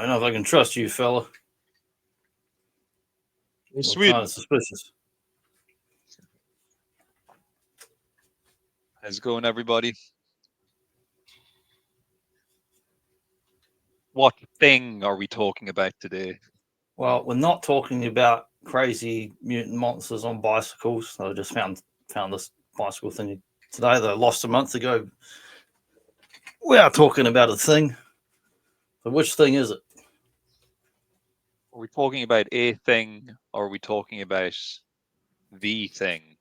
don't know if I can trust you, fella. You're You're kind Sweden. of suspicious. How's it going, everybody? What thing are we talking about today? Well, we're not talking about crazy mutant monsters on bicycles. I just found this bicycle thing today that I lost a month ago. We are talking about a thing. So which thing is it? Are we talking about a thing, or are we talking about the thing?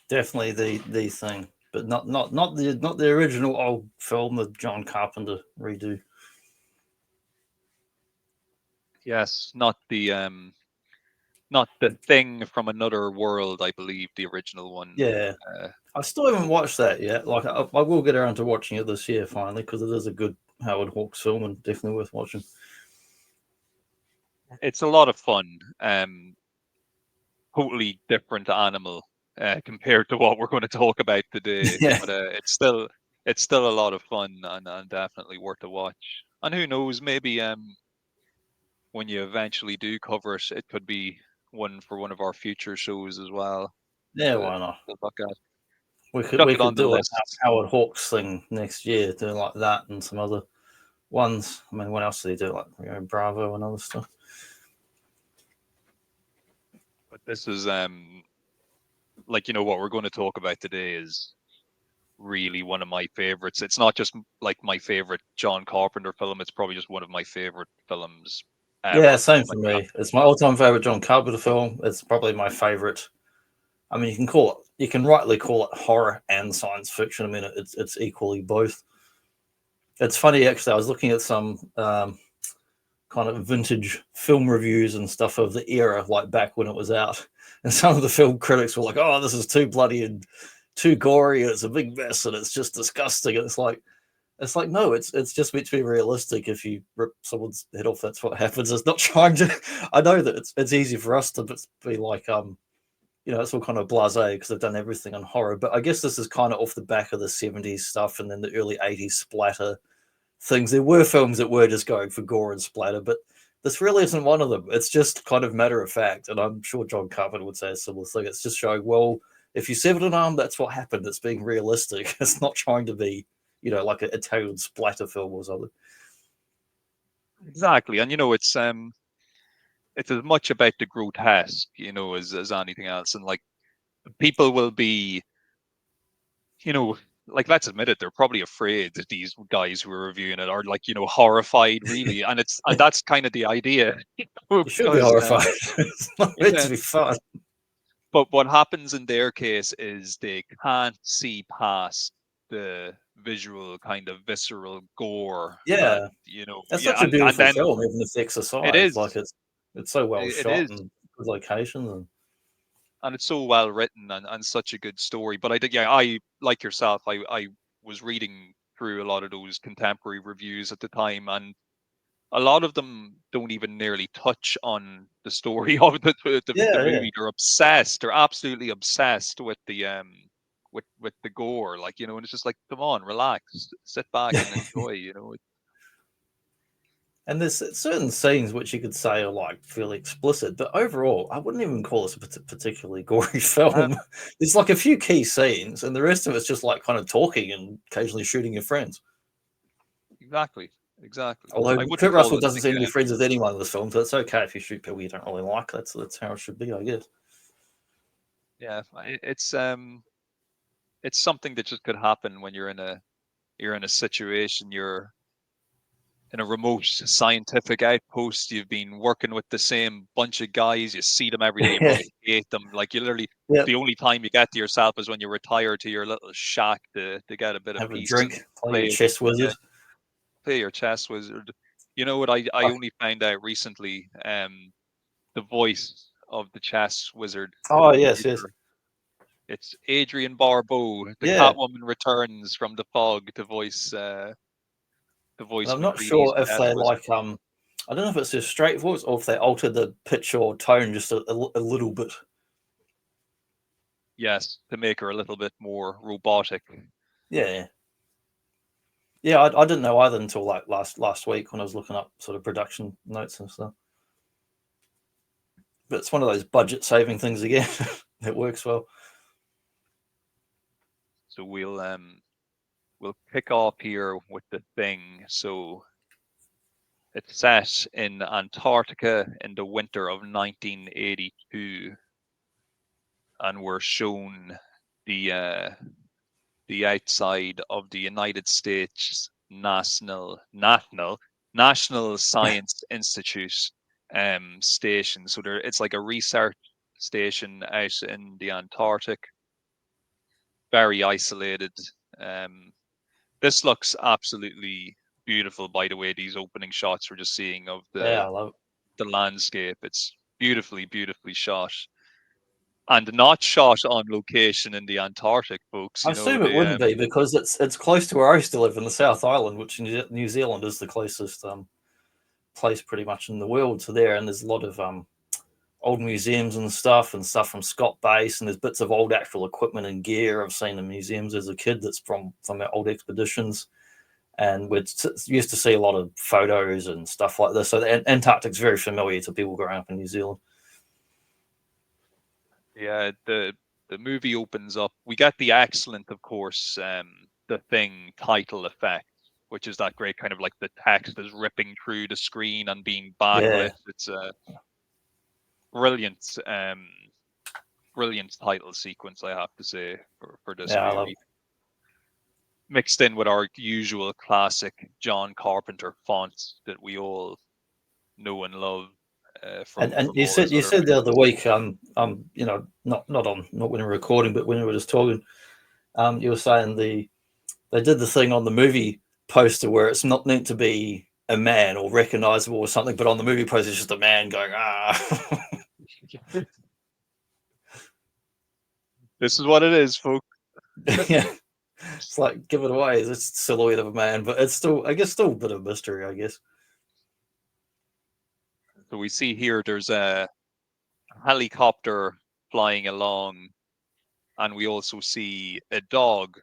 Definitely the thing, but not the original old film, the John Carpenter redo. Yes, not the thing from another world. I believe the original one. Yeah, Uh, I still haven't watched that yet. Like I will get around to watching it this year finally because it is a good Howard Hawks film and definitely worth watching. it's a lot of fun. Totally different animal compared to what we're going to talk about today, Yeah, but it's still a lot of fun and definitely worth a watch. And who knows, maybe when you eventually do cover it, it could be one for one of our future shows as well yeah, to, why not? to look at. We could Chuck we it on could the do a list. Howard Hawks thing next year, doing like that and some other ones. I mean, what else do they do? Like Bravo and other stuff. But this is like what we're going to talk about today is really one of my favorites. It's not just like my favorite John Carpenter film, it's probably just one of my favorite films Yeah, ever. same for Like me. It's my all-time favorite John Carpenter film. It's probably my favorite. I mean, you can rightly call it horror and science fiction. I mean, it's equally both. It's funny actually. I was looking at some kind of vintage film reviews and stuff of the era, like back when it was out. And some of the film critics were like, "Oh, this is too bloody and too gory. It's a big mess, and it's just disgusting." And it's like no, it's just meant to be realistic. If you rip someone's head off, that's what happens. It's not trying to. I know that it's easy for us to be like it's all kind of blasé because they've done everything on horror. But I guess this is kind of off the back of the '70s stuff and then the early '80s splatter things. There were films that were just going for gore and splatter, but this really isn't one of them. It's just kind of matter of fact, and I'm sure John Carpenter would say a similar thing. It's just showing, well, if you severed an arm, that's what happened. It's being realistic. It's not trying to be, like an Italian splatter film or something. exactly, and it's as much about the grotesque, as anything else. And like people will be, you know, like let's admit it, they're probably afraid that these guys who are reviewing it are like, horrified really. And that's kind of the idea, You should be because horrified. It's not meant to yeah, be fun. but what happens in their case is they can't see past the visual kind of visceral gore. And Yeah, that's yeah, such a and beautiful then film, even the it exercise. Like is it's so well it shot is and good locations and and it's so well written and such a good story. But I did, yeah, I like yourself. I was reading through a lot of those contemporary reviews at the time, and a lot of them don't even nearly touch on the story of the yeah, yeah. movie. They're obsessed. They're absolutely obsessed with the gore. Like and it's just like, come on, relax, sit back and enjoy. And there's certain scenes which you could say are like fairly explicit, but overall, I wouldn't even call this a particularly gory Uh, film. There's like a few key scenes, and the rest of it's just like kind of talking and occasionally shooting your friends. exactly, exactly. Although I wouldn't Kurt call Russell it doesn't like seem to be friends with anyone in this film, so it's okay if you shoot people you don't really like. That's how it should be, I guess. yeah. It's something that just could happen when you're in a situation, you're in a remote scientific outpost, you've been working with the same bunch of guys, you see them every day, you Yeah, probably hate them. Like you literally, yeah. the only time you get to yourself is when you retire to your little shack to get a bit of Have a peace and drink, play your play chess wizard. uh, play your chess wizard. You know what I Oh, only found out recently, the voice of the chess wizard, the oh yes, yes, computer. It's Adrian Barbeau. The yeah. Catwoman returns from the fog to And voice I'm not McCready's sure if chess they wizard. like I don't know if it's a straight voice or if they altered the pitch or tone just a little bit. Yes, to make her a little bit more robotic. Yeah, Yeah, I didn't know either until like last week when I was looking up sort of production notes and stuff. But it's one of those budget saving things again. It works well. So we'll kick off here with the thing. So it's set in Antarctica in the winter of 1982, and we're shown the outside of the United States National Science Institute station. So it's like a research station out in the Antarctic, very isolated. Um, this looks absolutely beautiful, by the way. These opening shots we're just seeing of Yeah, the I love it. landscape. It's beautifully shot, and not shot on location in the Antarctic, folks. I You know, assume it they wouldn't be because it's close to where I used to live in the South Island, which New Zealand is the closest place pretty much in the world to there, and there's a lot of old museums and stuff from Scott Base, and there's bits of old actual equipment and gear I've seen in museums as a kid that's from our old expeditions, and we used to see a lot of photos and stuff like this. So the Antarctic's very familiar to people growing up in New Zealand. Yeah, the movie opens up. We get the excellent, of course, the thing title effect, which is that great kind of like the text is ripping through the screen and being Yeah, backlit. It's a brilliant, brilliant title sequence, I have to say, for this yeah, I love movie. Mixed in with our usual classic John Carpenter fonts that we all know and love And from you all his said other the other films. week, not when we were recording, but when we were just talking, you were saying they did the thing on the movie poster where it's not meant to be a man or recognizable or something, but on the movie poster it's just a man going ah. This is what it is, folks. Yeah, it's like give it away. It's a silhouette of a man, but it's still, I guess, still a bit of mystery, I guess. So we see here there's a helicopter flying along, and we also see a dog.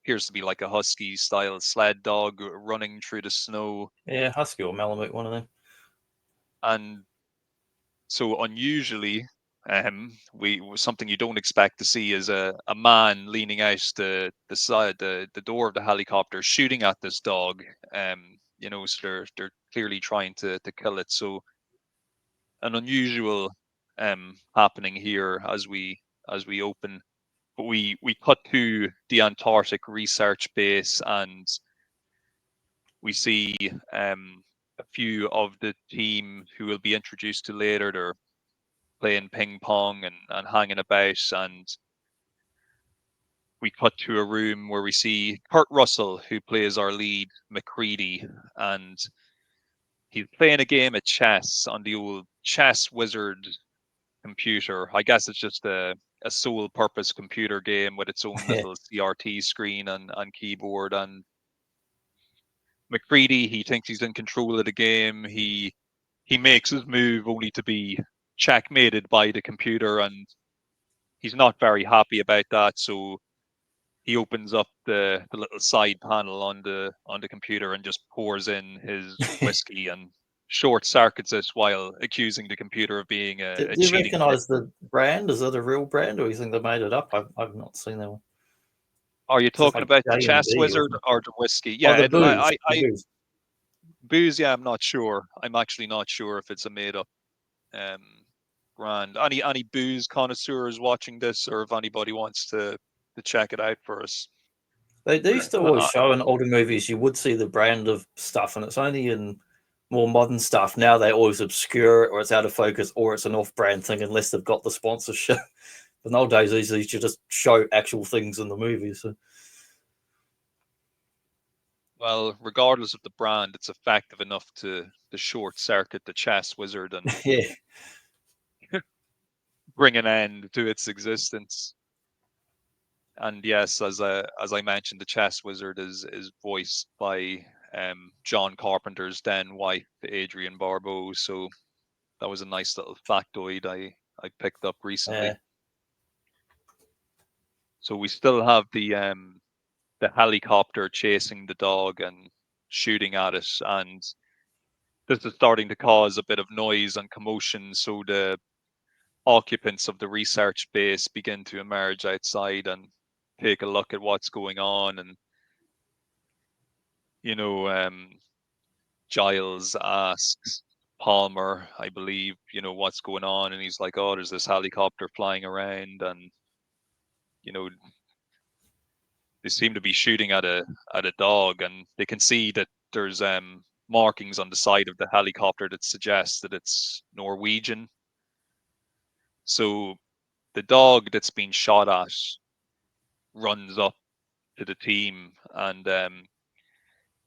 Appears to be like a husky style sled dog running through the snow. Yeah, husky or malamute, one of them. And so unusually, we something you don't expect to see is a man leaning out the side the door of the helicopter shooting at this dog. So they're clearly trying to kill it. So an unusual happening here as we open. But we cut to the Antarctic research base, and we see a few of the team who will be introduced to later. They're playing ping pong and hanging about, and we cut to a room where we see Kurt Russell, who plays our lead, McCready, and he's playing a game of chess on the old chess wizard computer. I guess it's just a sole purpose computer game with its own Yeah, little CRT screen and keyboard. And McCready, he thinks he's in control of the game. He makes his move only to be checkmated by the computer, and he's not very happy about that. So he opens up the little side panel on the computer and just pours in his whiskey and short circuits it while accusing the computer of being do a you cheating kit. recognize the brand? Is it a real brand, or do you think they made it up? I've not seen that one. Are you Is it talking like about the J and chess B or wizard something? or the whiskey? Oh, Yeah, the booze. booze. Yeah, I'm not sure. I'm actually not sure if it's a made up um brand. Any booze connoisseurs watching this, or if anybody wants to check it out for us? They used to always Uh, show in older movies. You would see the brand of stuff, and it's only in more modern stuff now they always obscure it, or it's out of focus, or it's an off-brand thing unless they've got the sponsorship. But nowadays, these used to just show actual things in the movies. So. well, regardless of the brand, it's effective enough to short circuit the chess wizard and Yeah, bring an end to its existence. And yes, as I mentioned, the chess wizard is voiced by John Carpenter's then wife, Adrienne Barbeau. So that was a nice little factoid I picked up recently. yeah, So we still have the helicopter chasing the dog and shooting at it, and this is starting to cause a bit of noise and commotion. So the occupants of the research base begin to emerge outside and take a look at what's going on. And you know, Giles asks Palmer, I believe, what's going on, and he's like, "Oh, there's this helicopter flying around, and you know, they seem to be shooting at a dog, and they can see that there's markings on the side of the helicopter that suggest that it's Norwegian. So the dog that's been shot at runs up to the team and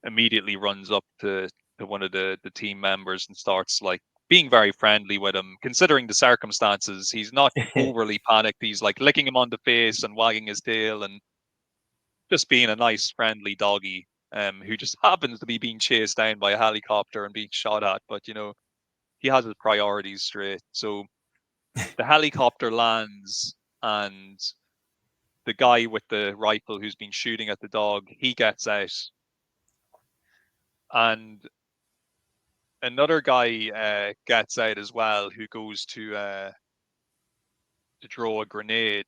immediately runs up to one of the team members and starts like being very friendly with him. Considering the circumstances, he's not overly panicked. He's like licking him on the face and wagging his tail and just being a nice, friendly doggy, who just happens to be being chased down by a helicopter and being shot at. But he has his priorities straight. So the helicopter lands, and the guy with the rifle who's been shooting at the dog, he gets out, and another guy gets out as well, who goes to throw a grenade.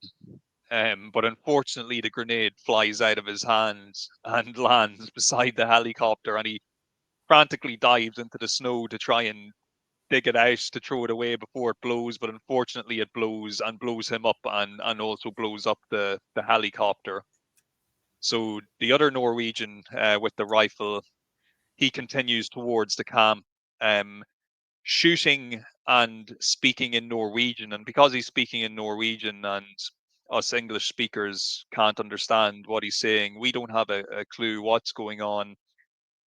But unfortunately, the grenade flies out of his hands and lands beside the helicopter, and he frantically dives into the snow to try and dig it out to throw it away before it blows. But unfortunately, it blows and blows him up, and also blows up the helicopter. So the other Norwegian with the rifle, he continues towards the camp, um, shooting and speaking in Norwegian. And because he's speaking in Norwegian and us English speakers can't understand what he's saying, we don't have a clue what's going on.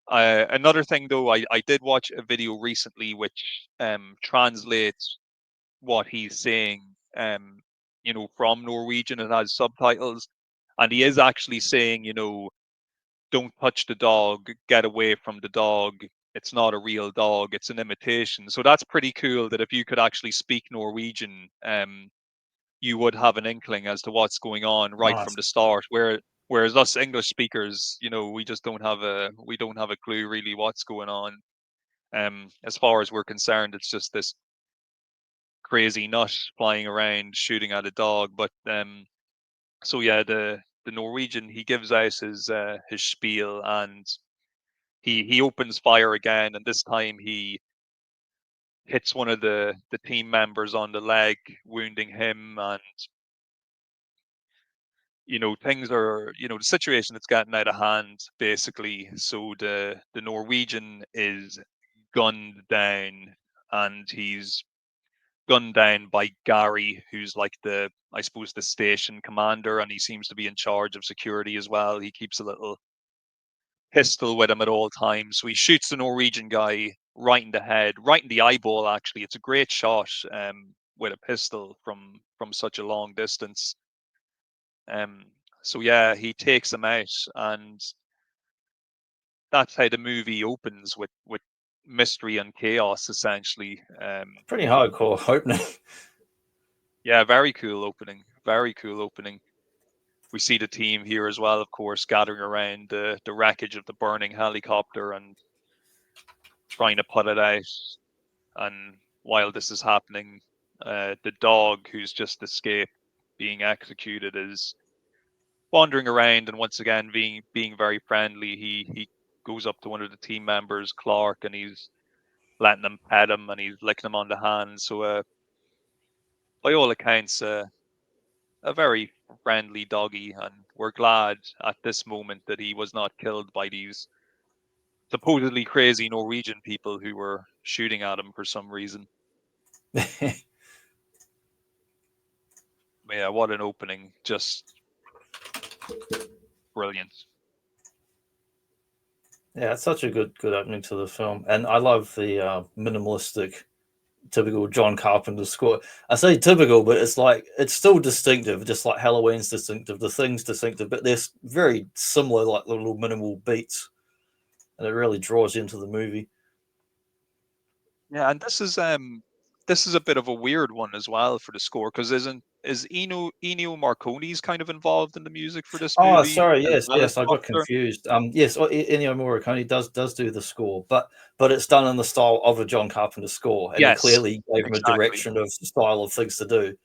Another thing, though, I did watch a video recently which translates what he's saying, from Norwegian, and has subtitles. And he is actually saying, don't touch the dog, get away from the dog. It's not a real dog, it's an imitation. So that's pretty cool that if you could actually speak Norwegian, you would have an inkling as to what's going on right from Nice. the start. Whereas us English speakers, we just don't have a clue really what's going on. As far as we're concerned, it's just this crazy nut flying around shooting at a dog. But so yeah, the Norwegian, he gives out his spiel, and he opens fire again, and this time he hits one of the team members on the leg, wounding him. And things are, the situation that's gotten out of hand basically. So the Norwegian is gunned down, and he's gunned down by Gary, who's like I suppose the station commander, and he seems to be in charge of security as well. He keeps a little pistol with him at all times. So he shoots the Norwegian guy right in the head, right in the eyeball. Actually, it's a great shot, with a pistol from such a long distance. Um, so yeah, he takes him out, and that's how the movie opens, with mystery and chaos essentially. Pretty hardcore opening. Yeah, very cool opening. Very cool opening. We see the team here as well, of course, gathering around the wreckage of the burning helicopter and trying to put it out. And while this is happening, the dog who's just escaped being executed is wandering around, and once again being very friendly. He goes up to one of the team members, Clark, and he's letting him pet him, and he's licking him on the hand. So by all accounts, a very friendly doggy, and we're glad at this moment that he was not killed by these supposedly crazy Norwegian people who were shooting at him for some reason. Yeah, what an opening. Just brilliant. Yeah, it's such a good opening to the film, and I love the minimalistic, typical John Carpenter score. I say typical, but it's like it's still distinctive, just like Halloween's distinctive. The thing's distinctive, but they're very similar, like little minimal beats, and it really draws you into the movie. Yeah, and this is a bit of a weird one as well for the score, because is Ennio Morricone's kind of involved in the music for this Oh, movie sorry. as Yes, well as yes, I got Doctor? confused. Yes, Ennio Morricone does do the score, but it's done in the style of a John Carpenter score, and he Yes, clearly gave him a exactly. direction of style of things to do.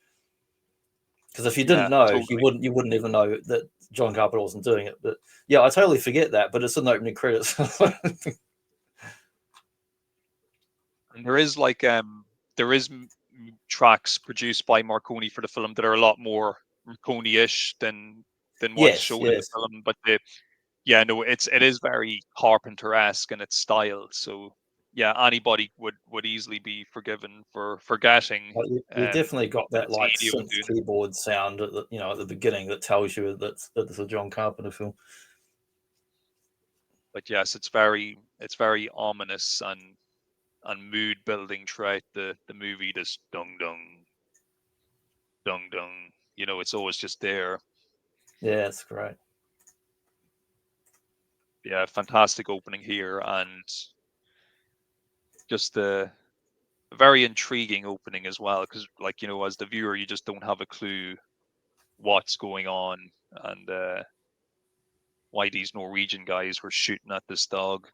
Because if you didn't Yeah, know, totally. you wouldn't even know that John Carpenter wasn't doing it. But yeah, I totally forget that. But it's in the opening credits. And there is tracks produced by Marconi for the film that are a lot more Marconi-ish than what's Yes, shown in the yes. film. But yeah, no, it is very Carpenter-esque in its style. So yeah, anybody would easily be forgiven for forgetting Like you definitely got that that it's like Ennio synth doing it. keyboard sound at the beginning that tells you that it's a John Carpenter film. But yes, it's very ominous and mood building throughout the movie. This dung dung dung dung. It's always just there. Yeah, it's great. Yeah, fantastic opening here, and just a very intriguing opening as well. Because, like, as the viewer, you just don't have a clue what's going on and why these Norwegian guys were shooting at this dog.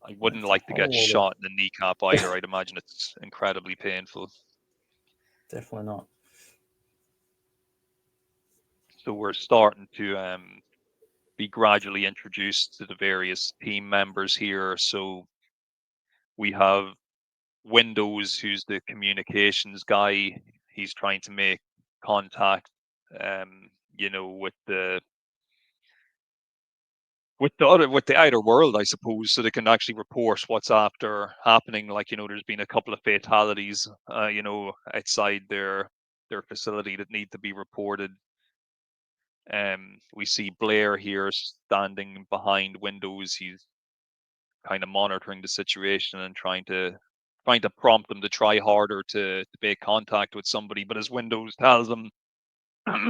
I wouldn't That's a like to get whole lot of shot in the kneecap either. I'd imagine it's incredibly painful. definitely not. So we're starting to be gradually introduced to the various team members here. So we have Windows, who's the communications guy. He's trying to make contact, with the outer world, I suppose, so they can actually report what's after happening. Like, there's been a couple of fatalities, outside their facility that need to be reported. We see Blair here standing behind Windows. He's kind of monitoring the situation and trying to prompt them to try harder to make contact with somebody. But as Windows tells him,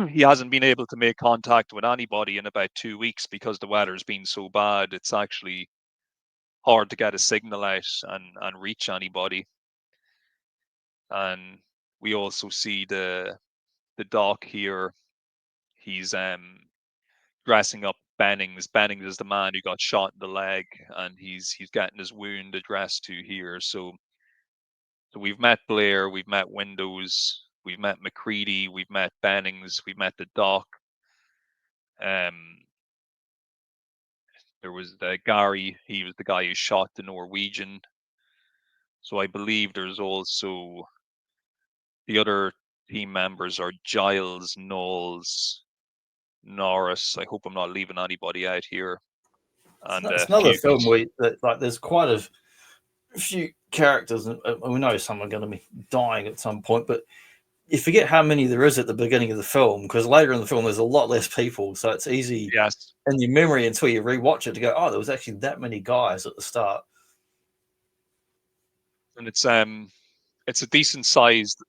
he hasn't been able to make contact with anybody in about 2 weeks because the weather's been so bad. It's actually hard to get a signal out and reach anybody. And we also see the doc here. He's dressing up Bennings. Bennings is the man who got shot in the leg, and he's getting his wound addressed to here. So we've met Blair, we've met Windows, we've met McCready, we've met Bennings, we've met the doc. There was Gary. He was the guy who shot the Norwegian. So I believe there's also the other team members are Giles, Knowles, Norris. I hope I'm not leaving anybody out here. And It's another Fuchs. film where like there's quite a few characters, and we know some are going to be dying at some point, but you forget how many there is at the beginning of the film because later in the film there's a lot less people, so it's easy Yes. in your memory until you rewatch it to go, oh, there was actually that many guys at the start. And it's a decent sized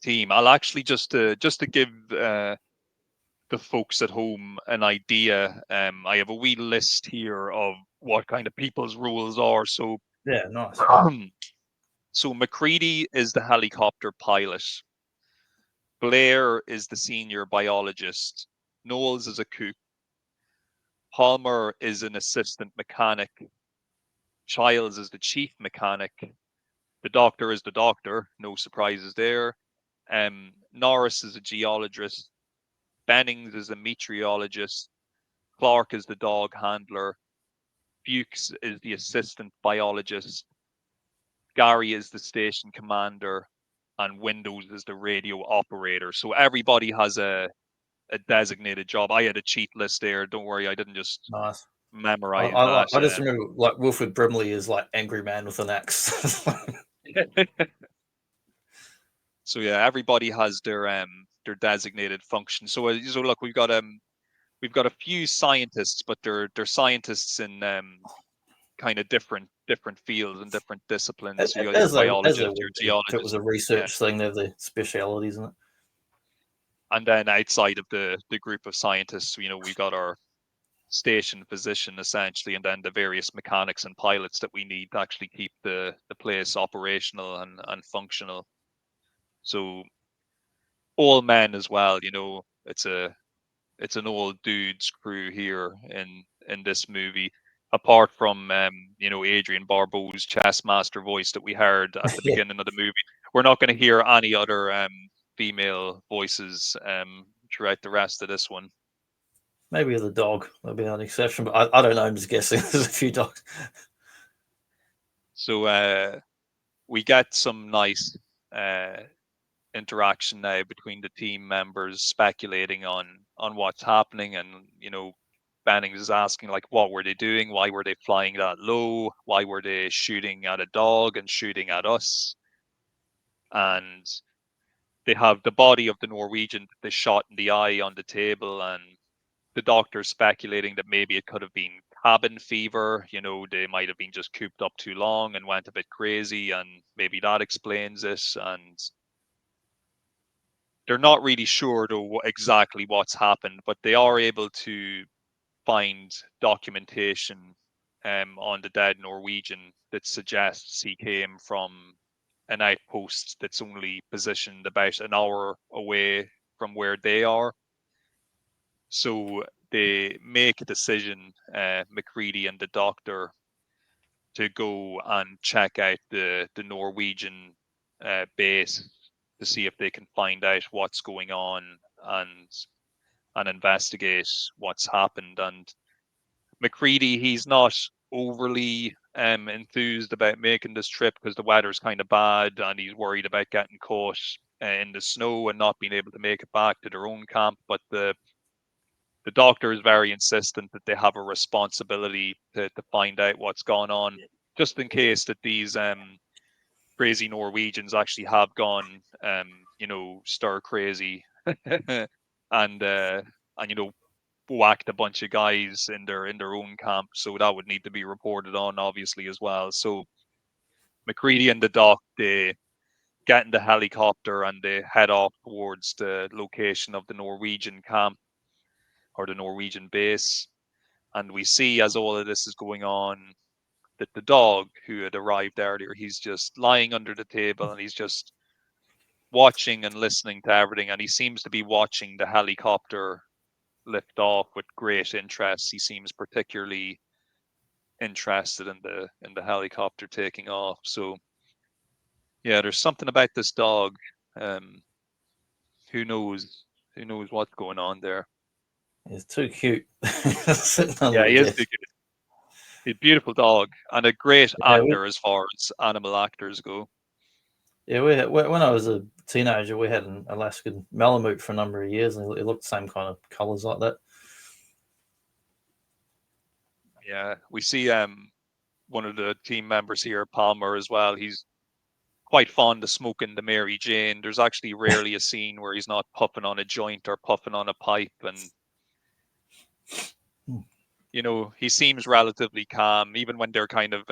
team. I'll actually just to give the folks at home an idea. I have a wee list here of what kind of people's roles are. So Yeah, nice. so McCready is the helicopter pilot. Blair is the senior biologist. Knowles is a cook. Palmer is an assistant mechanic. Childs is the chief mechanic. The doctor is the doctor. No surprises there. Norris is a geologist. Bennings is a meteorologist. Clark is the dog handler. Fuchs is the assistant biologist. Gary is the station commander. And Windows is the radio operator. So everybody has a designated job. I had a cheat list there. Don't worry, I didn't just Nice. memorize that. I just remember like Wilfred Brimley is like angry man with an axe. So yeah, everybody has their designated function. So look, we've got a few scientists, but they're scientists in kind of different fields and different disciplines. So you got your As there biologist, your would be if it was geologist, a yeah, research thing. They have the specialities in it. and then outside of the group of scientists, we've got our station physician essentially, and then the various mechanics and pilots that we need to actually keep the place operational and functional. So all men as well, it's an old dudes crew here in this movie. Apart from Adrian Barbeau's chess master voice that we heard at the Yeah, beginning of the movie, we're not going to hear any other female voices throughout the rest of this one. maybe the dog. That'll be an exception, but I don't know. I'm just guessing. There's a few dogs. So we get some nice uh, interaction now between the team members speculating on what's happening, and Bannings is asking, like, what were they doing, why were they flying that low, why were they shooting at a dog and shooting at us. And they have the body of the Norwegian that they shot in the eye on the table, and the doctor's speculating that maybe it could have been cabin fever. They might have been just cooped up too long and went a bit crazy, and maybe that explains it. And they're not really sure though exactly what's happened, but they are able to find documentation on the dead Norwegian that suggests he came from an outpost that's only positioned about an hour away from where they are. So they make a decision, McCready and the doctor, to go and check out the Norwegian base to see if they can find out what's going on, and investigate what's happened. And McCready, he's not overly enthused about making this trip because the weather's kind of bad, and he's worried about getting caught in the snow and not being able to make it back to their own camp. But the doctor is very insistent that they have a responsibility to find out what's going on, just in case that these crazy Norwegians actually have gone, stir crazy, and whacked a bunch of guys in their own camp. So that would need to be reported on, obviously, as well. So McCready and the doc, they get in the helicopter and they head off towards the location of the Norwegian camp, or the Norwegian base. And we see, as all of this is going on, that the dog who had arrived earlier, he's just lying under the table and he's just watching and listening to everything. And he seems to be watching the helicopter lift off with great interest. He seems particularly interested in the helicopter taking off. So yeah, there's something about this dog. Um, who knows? Who knows what's going on there? He's too cute. Sitting under Yeah, the he is desk. big. He's a beautiful dog and a great Yeah, actor as far as animal actors go. yeah. When I was a teenager, we had an Alaskan Malamute for a number of years, and it looked the same kind of colours like that. Yeah, we see one of the team members here, Palmer, as well. He's quite fond of smoking the Mary Jane. There's actually rarely a scene where he's not puffing on a joint or puffing on a pipe, and Hmm. he seems relatively calm, even when they're kind of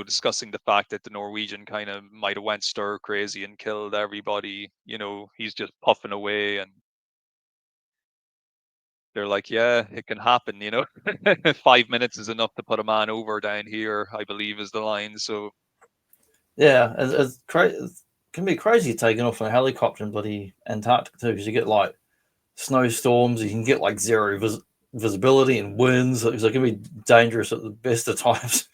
discussing the fact that the Norwegian kind of might have went stir crazy and killed everybody. He's just puffing away, and they're like, yeah, it can happen. 5 minutes is enough to put a man over down here, I believe, is the line. So Yeah, it can be crazy taking off in a helicopter in bloody Antarctica too, because you get like snowstorms. You can get like zero visibility and winds, so it can be dangerous at the best of times.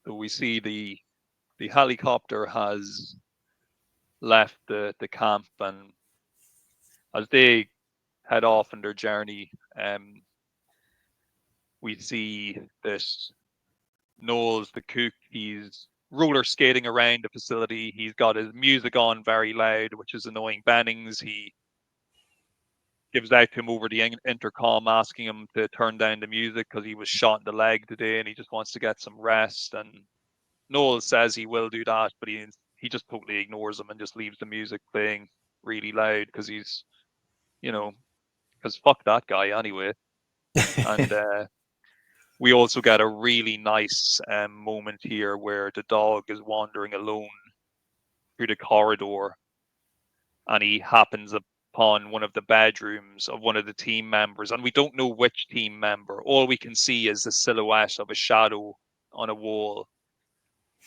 we see the helicopter has left the camp, and as they head off on their journey, we see this Knowles the cook. He's roller skating around the facility. He's got his music on very loud, which is annoying Bennings. He gives out to him over the intercom, asking him to turn down the music because he was shot in the leg today and he just wants to get some rest. And Knowles says he will do that, but he just totally ignores him and just leaves the music playing really loud because he's, because fuck that guy anyway. And we also get a really nice moment here where the dog is wandering alone through the corridor, and he happens upon one of the bedrooms of one of the team members, and we don't know which team member. All we can see is the silhouette of a shadow on a wall.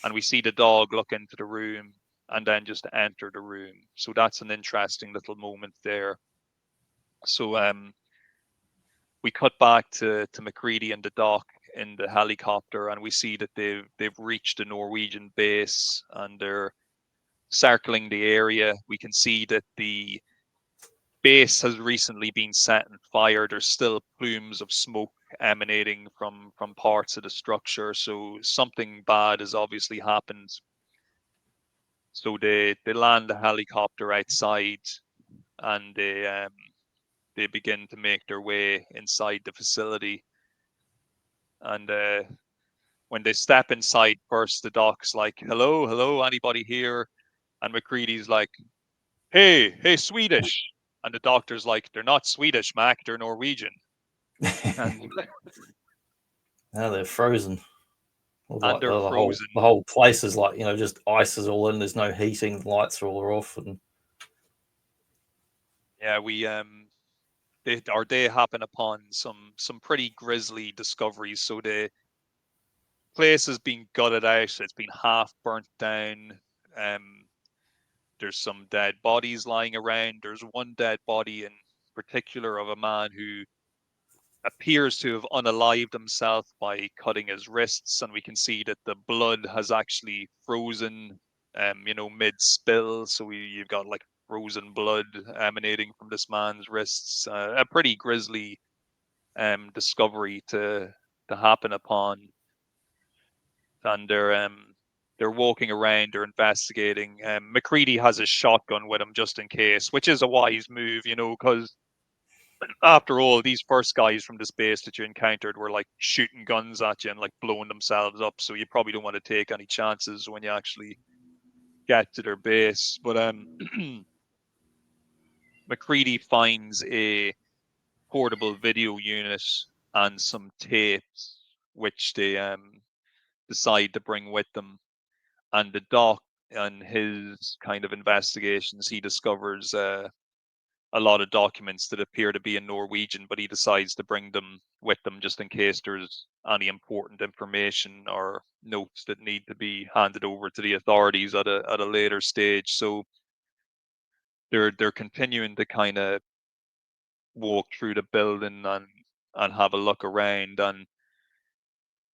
and we see the dog look into the room and then just enter the room. So that's an interesting little moment there. So we cut back to McCready and the doc in the helicopter, and we see that they've reached the Norwegian base and they're circling the area. We can see that the base has recently been set on fire. There's still plumes of smoke emanating from parts of the structure, so something bad has obviously happened. So they land the helicopter outside, and they begin to make their way inside the facility. And when they step inside first, the doc's like, hello, hello, anybody here? And McCready's like, hey, Swedish. And the doctor's like, they're not Swedish, Mac, they're Norwegian. And, Now they're frozen. and Like they're frozen. the whole place is like, just ice is all in. There's no heating. The lights are all off, and Yeah, our day happen upon some pretty grisly discoveries. So the place has been gutted out. It's been half burnt down. Um, there's some dead bodies lying around. There's one dead body in particular of a man who appears to have unalived himself by cutting his wrists, and we can see that the blood has actually frozen, mid spill. So you've got like frozen blood emanating from this man's wrists. A pretty grisly discovery to happen upon. And they're walking around, they're investigating. McCready has a shotgun with him just in case, which is a wise move, because after all, these first guys from the base that you encountered were like shooting guns at you and like blowing themselves up. So you probably don't want to take any chances when you actually get to their base. But McCready finds a portable video unit and some tapes, which they decide to bring with them. And the doc, and his kind of investigations, he discovers a lot of documents that appear to be in Norwegian, but he decides to bring them with them just in case there's any important information or notes that need to be handed over to the authorities at a later stage. So they're continuing to kind of walk through the building and have a look around, and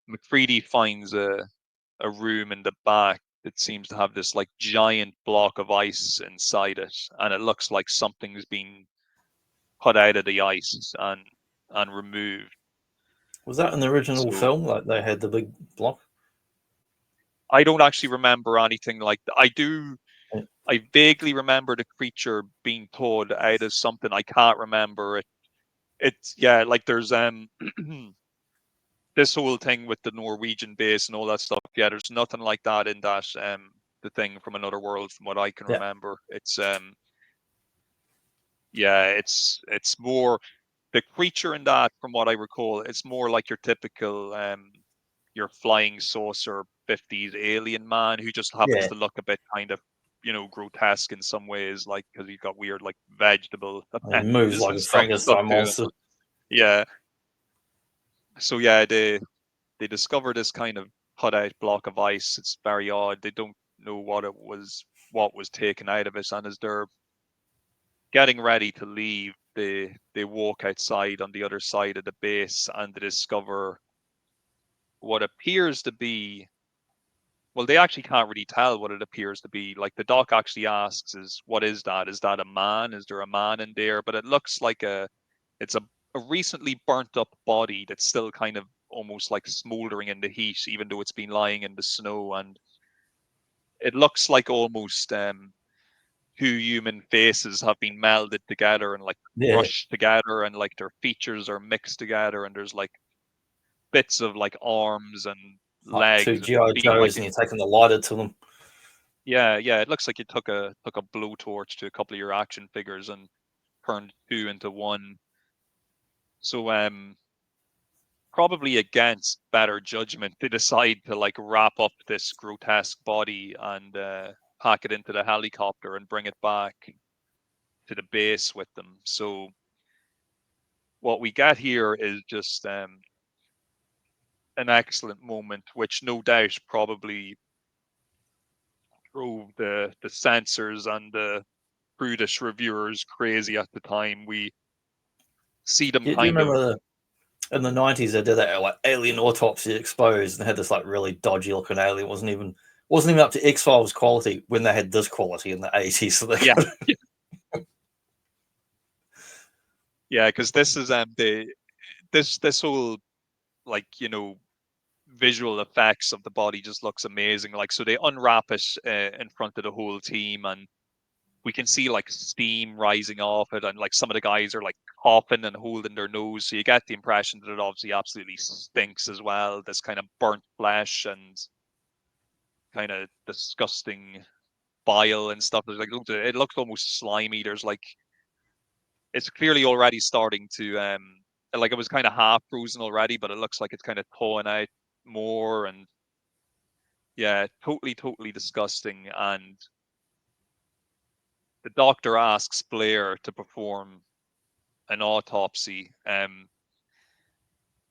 McCready finds a room in the back that seems to have this like giant block of ice inside it, and it looks like something's been cut out of the ice and removed. was that in the original So film? Like they had the big block. I don't actually remember anything like that. Yeah. I vaguely remember the creature being thawed out of something. I can't remember it. It's yeah, like there's this whole thing with the Norwegian base and all that stuff. Yeah, there's nothing like that in that the thing from another world from what I can Yeah. remember. It's yeah, it's more the creature in that, from what I recall, it's more like your typical your flying saucer 50s alien man who just happens Yeah. to look a bit kind of grotesque in some ways, like because he's got weird like vegetable He moves appendages like and a stuff stuck Frankenstein to him. monster. Yeah. So yeah, they discover this kind of cut out block of ice. It's very odd. They don't know what was taken out of it, and as they're getting ready to leave, they walk outside on the other side of the base and they discover what appears to be, well, they actually can't really tell what it appears to be. Like the doc actually asks, "Is what is that? Is that a man? Is there a man in there?" But it looks like it's a recently burnt up body that's still kind of almost like smoldering in the heat, even though it's been lying in the snow, and it looks like almost two human faces have been melded together and like Yeah. crushed together, and like their features are mixed together, and there's like bits of like arms and Like two legs and GI feet. Like Joes, and you're taking the lighter to them. yeah, it looks like you took a blowtorch to a couple of your action figures and turned two into one. So probably against better judgment, they decide to like wrap up this grotesque body and pack it into the helicopter and bring it back to the base with them. So what we get here is just an excellent moment, which no doubt probably drove the censors and the prudish reviewers crazy at the time. We see them Do you kind of. remember in the 90s they did that like alien autopsy exposed and had this like really dodgy looking alien? Wasn't even up to X-Files quality when they had this quality in the 80s. So they Yeah. Yeah, because this is this whole, like, visual effects of the body just looks amazing. Like, so they unwrap it in front of the whole team, and we can see like steam rising off it, and like some of the guys are like coughing and holding their nose, so you get the impression that it obviously absolutely stinks as well, this kind of burnt flesh and kind of disgusting bile and stuff. There's like, it looks almost slimy. There's like, it's clearly already starting to like, it was kind of half frozen already, but it looks like it's kind of thawing out more. And yeah, totally disgusting. And the doctor asks Blair to perform an autopsy.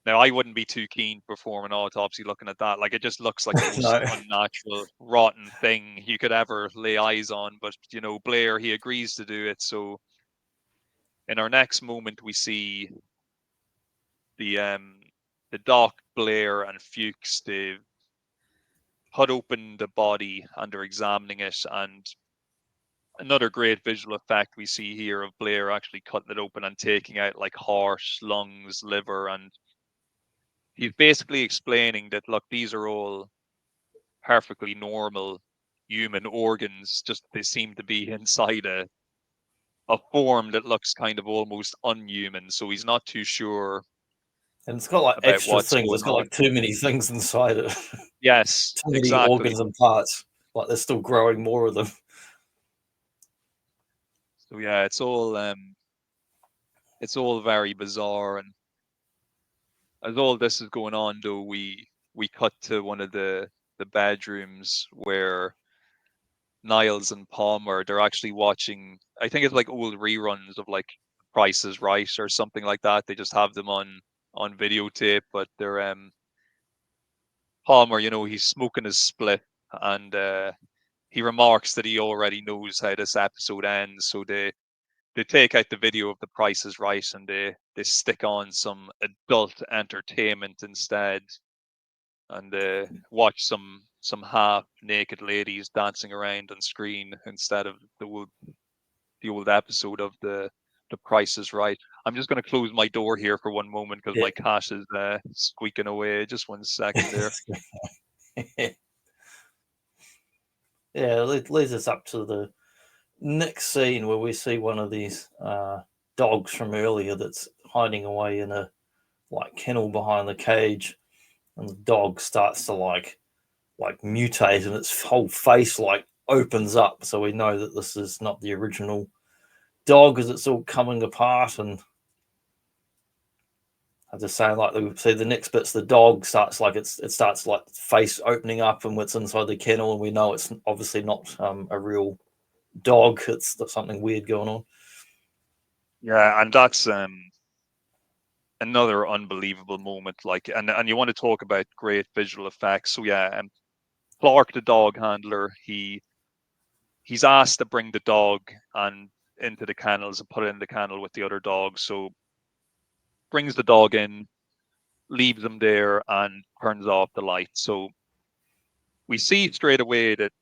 Now, I wouldn't be too keen to perform an autopsy looking at that. Like, it just looks like the most no. unnatural, rotten thing you could ever lay eyes on. But Blair, he agrees to do it. So in our next moment, we see the doc, Blair, and Fuchs. They've cut open the body and they're examining it. And another great visual effect we see here of Blair actually cutting it open and taking out like heart, lungs, liver, and he's basically explaining that, look, these are all perfectly normal human organs, just they seem to be inside a form that looks kind of almost unhuman. So he's not too sure And it's got like about extra what's things. going It's got on. like too many things inside it. Yes, Too many exactly. organs and parts. Like they're still growing more of them. So yeah, it's all very bizarre. And as all this is going on, though, we cut to one of the bedrooms where Niles and Palmer, they're actually watching, I think it's like old reruns of like Price is Right or something like that. They just have them on videotape, but they're Palmer, he's smoking his split, and he remarks that he already knows how this episode ends. So they take out the video of the Price is Right and they stick on some adult entertainment instead, and watch some half naked ladies dancing around on screen instead of the old episode of the Price is Right. I'm just going to close my door here for one moment because Yeah. my cat is squeaking away. Just 1 second there. Yeah, it leads us up to the next scene where we see one of these dogs from earlier that's hiding away in a like kennel behind the cage, and the dog starts to like mutate, and its whole face like opens up, so we know that this is not the original dog as it's all coming apart. And I'm just saying, like, we see the next bit's the dog starts like it starts like face opening up and what's inside the kennel, and we know it's obviously not a real dog. It's something weird going on. Yeah, and that's another unbelievable moment. Like, and you want to talk about great visual effects. So yeah, Clark, the dog handler, he's asked to bring the dog and into the kennels and put it in the kennel with the other dogs. So brings the dog in, leaves him there, and turns off the light. So we see straight away that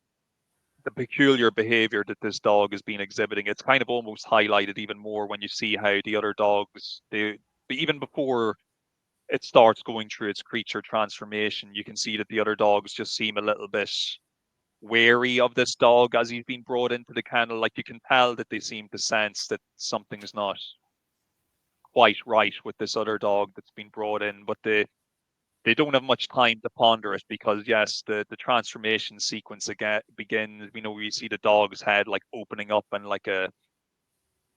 the peculiar behavior that this dog has been exhibiting, it's kind of almost highlighted even more when you see how the other dogs, even before it starts going through its creature transformation, you can see that the other dogs just seem a little bit wary of this dog as he's been brought into the kennel. Like, you can tell that they seem to sense that something's not quite right with this other dog that's been brought in, but they don't have much time to ponder it because yes, the transformation sequence again begins. We see the dog's head like opening up and like a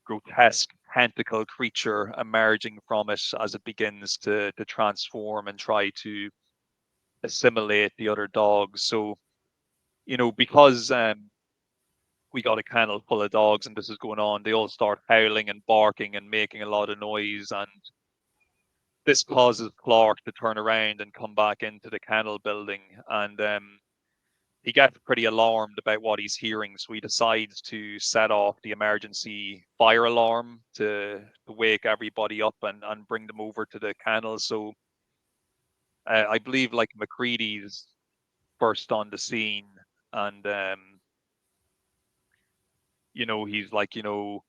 grotesque tentacle creature emerging from it as it begins to transform and try to assimilate the other dogs. So, because we got a kennel full of dogs and this is going on, they all start howling and barking and making a lot of noise, and this causes Clark to turn around and come back into the kennel building. And he gets pretty alarmed about what he's hearing, so he decides to set off the emergency fire alarm to wake everybody up and bring them over to the kennel. So I believe like McCready's first on the scene, and he's like,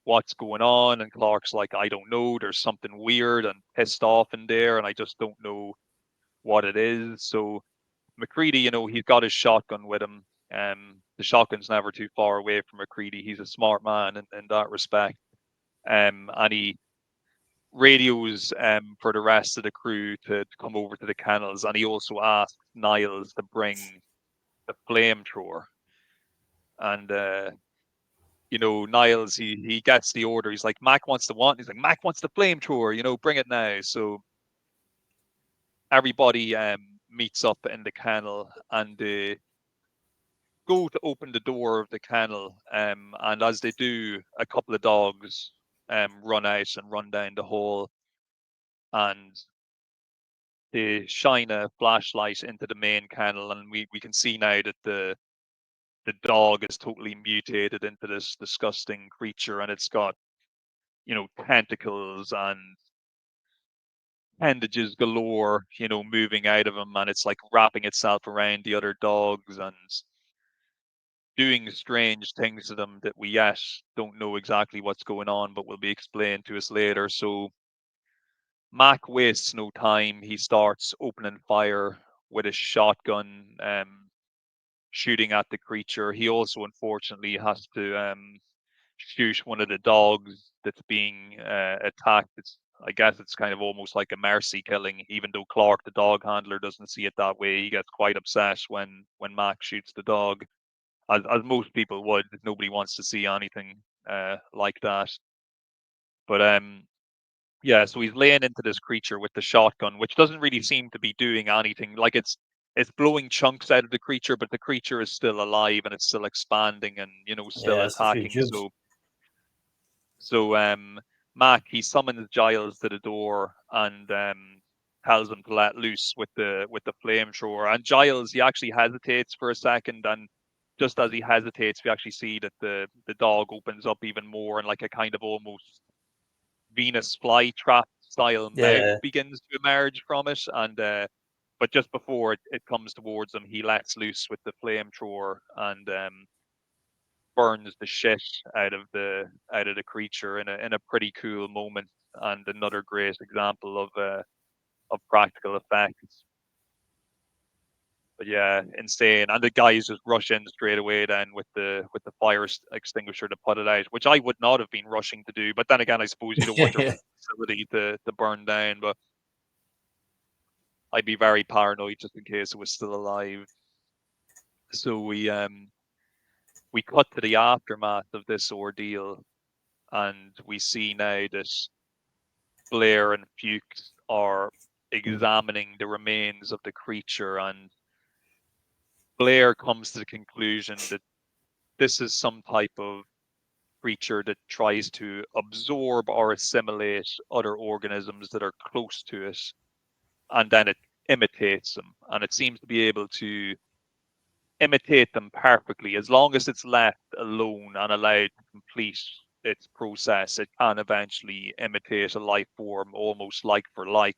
what's going on? And Clark's like, I don't know. There's something weird and pissed off in there, and I just don't know what it is. So McCready, he's got his shotgun with him. The shotgun's never too far away from McCready. He's a smart man in that respect. And he radios for the rest of the crew to come over to the kennels, and he also asks Niles to bring the flamethrower. And Niles, he gets the order. He's like, Mac wants the one. He's like, Mac wants the flamethrower. Bring it now. So everybody meets up in the kennel, and they go to open the door of the kennel. And as they do, a couple of dogs run out and run down the hall, and they shine a flashlight into the main kennel, and we can see now that the dog is totally mutated into this disgusting creature, and it's got tentacles and appendages galore, moving out of him, and it's like wrapping itself around the other dogs and doing strange things to them that we yet don't know exactly what's going on, but will be explained to us later. So Mac wastes no time. He starts opening fire with his shotgun, shooting at the creature. He also, unfortunately, has to shoot one of the dogs that's being attacked. I guess it's kind of almost like a mercy killing, even though Clark, the dog handler, doesn't see it that way. He gets quite upset when Mac shoots the dog, as most people would. Nobody wants to see anything like that. But yeah, so he's laying into this creature with the shotgun, which doesn't really seem to be doing anything. Like it's blowing chunks out of the creature, but the creature is still alive and it's still expanding and still Yeah, it's a few attacking. jibs. So Mac, he summons Giles to the door and tells him to let loose with the flamethrower. And Giles, he actually hesitates for a second, and just as he hesitates, we actually see that the dog opens up even more, and like a kind of almost Venus flytrap style mouth Yeah, begins to emerge from it. And but just before it comes towards him, he lets loose with the flamethrower and burns the shit out of the creature in a pretty cool moment, and another great example of practical effects. But yeah, insane. And the guys just rush in straight away then with the fire extinguisher to put it out, which I would not have been rushing to do. But then again, I suppose you don't want your yeah, facility to burn down. But I'd be very paranoid just in case it was still alive. So we cut to the aftermath of this ordeal, and we see now that Blair and Fuchs are examining the remains of the creature, and Blair comes to the conclusion that this is some type of creature that tries to absorb or assimilate other organisms that are close to it, and then it imitates them, and it seems to be able to imitate them perfectly. As long as it's left alone and allowed to complete its process, it can eventually imitate a life form almost like for like.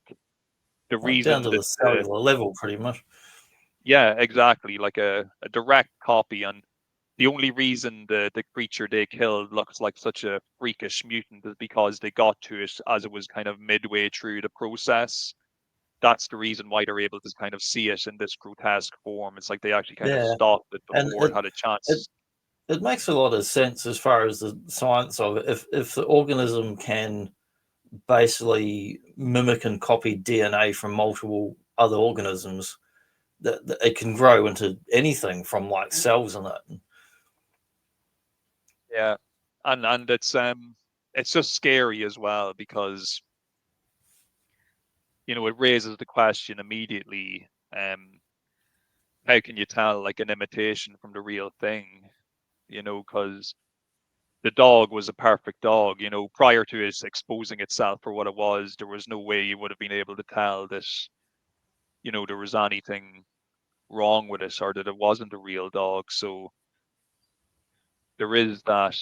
The like down reason to that the cellular level, pretty much. yeah, exactly, like a direct copy. And the only reason the creature they killed looks like such a freakish mutant is because they got to it as it was kind of midway through the process. That's the reason why they're able to kind of see it in this grotesque form. It's like they actually kind of Yeah, stopped it and before it had a it chance. it makes a lot of sense as far as the science of it. If the organism can basically mimic and copy DNA from multiple other organisms, that it can grow into anything from like cells in it. Yeah, and it's just scary as well because it raises the question immediately. How can you tell like an imitation from the real thing? Because the dog was a perfect dog. Prior to it exposing itself for what it was, there was no way you would have been able to tell that there was anything wrong with it or that it wasn't a real dog. So there is that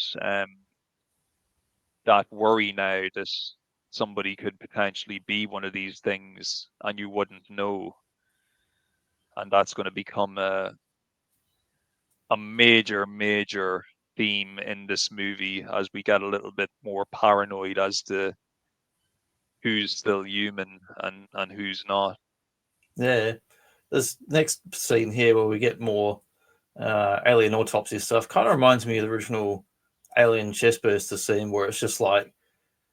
worry now that somebody could potentially be one of these things and you wouldn't know, and that's going to become a major theme in this movie as we get a little bit more paranoid as to who's still human and who's not. Yeah. This next scene here where we get more alien autopsy stuff kind of reminds me of the original Alien Chestburster scene, where it's just like,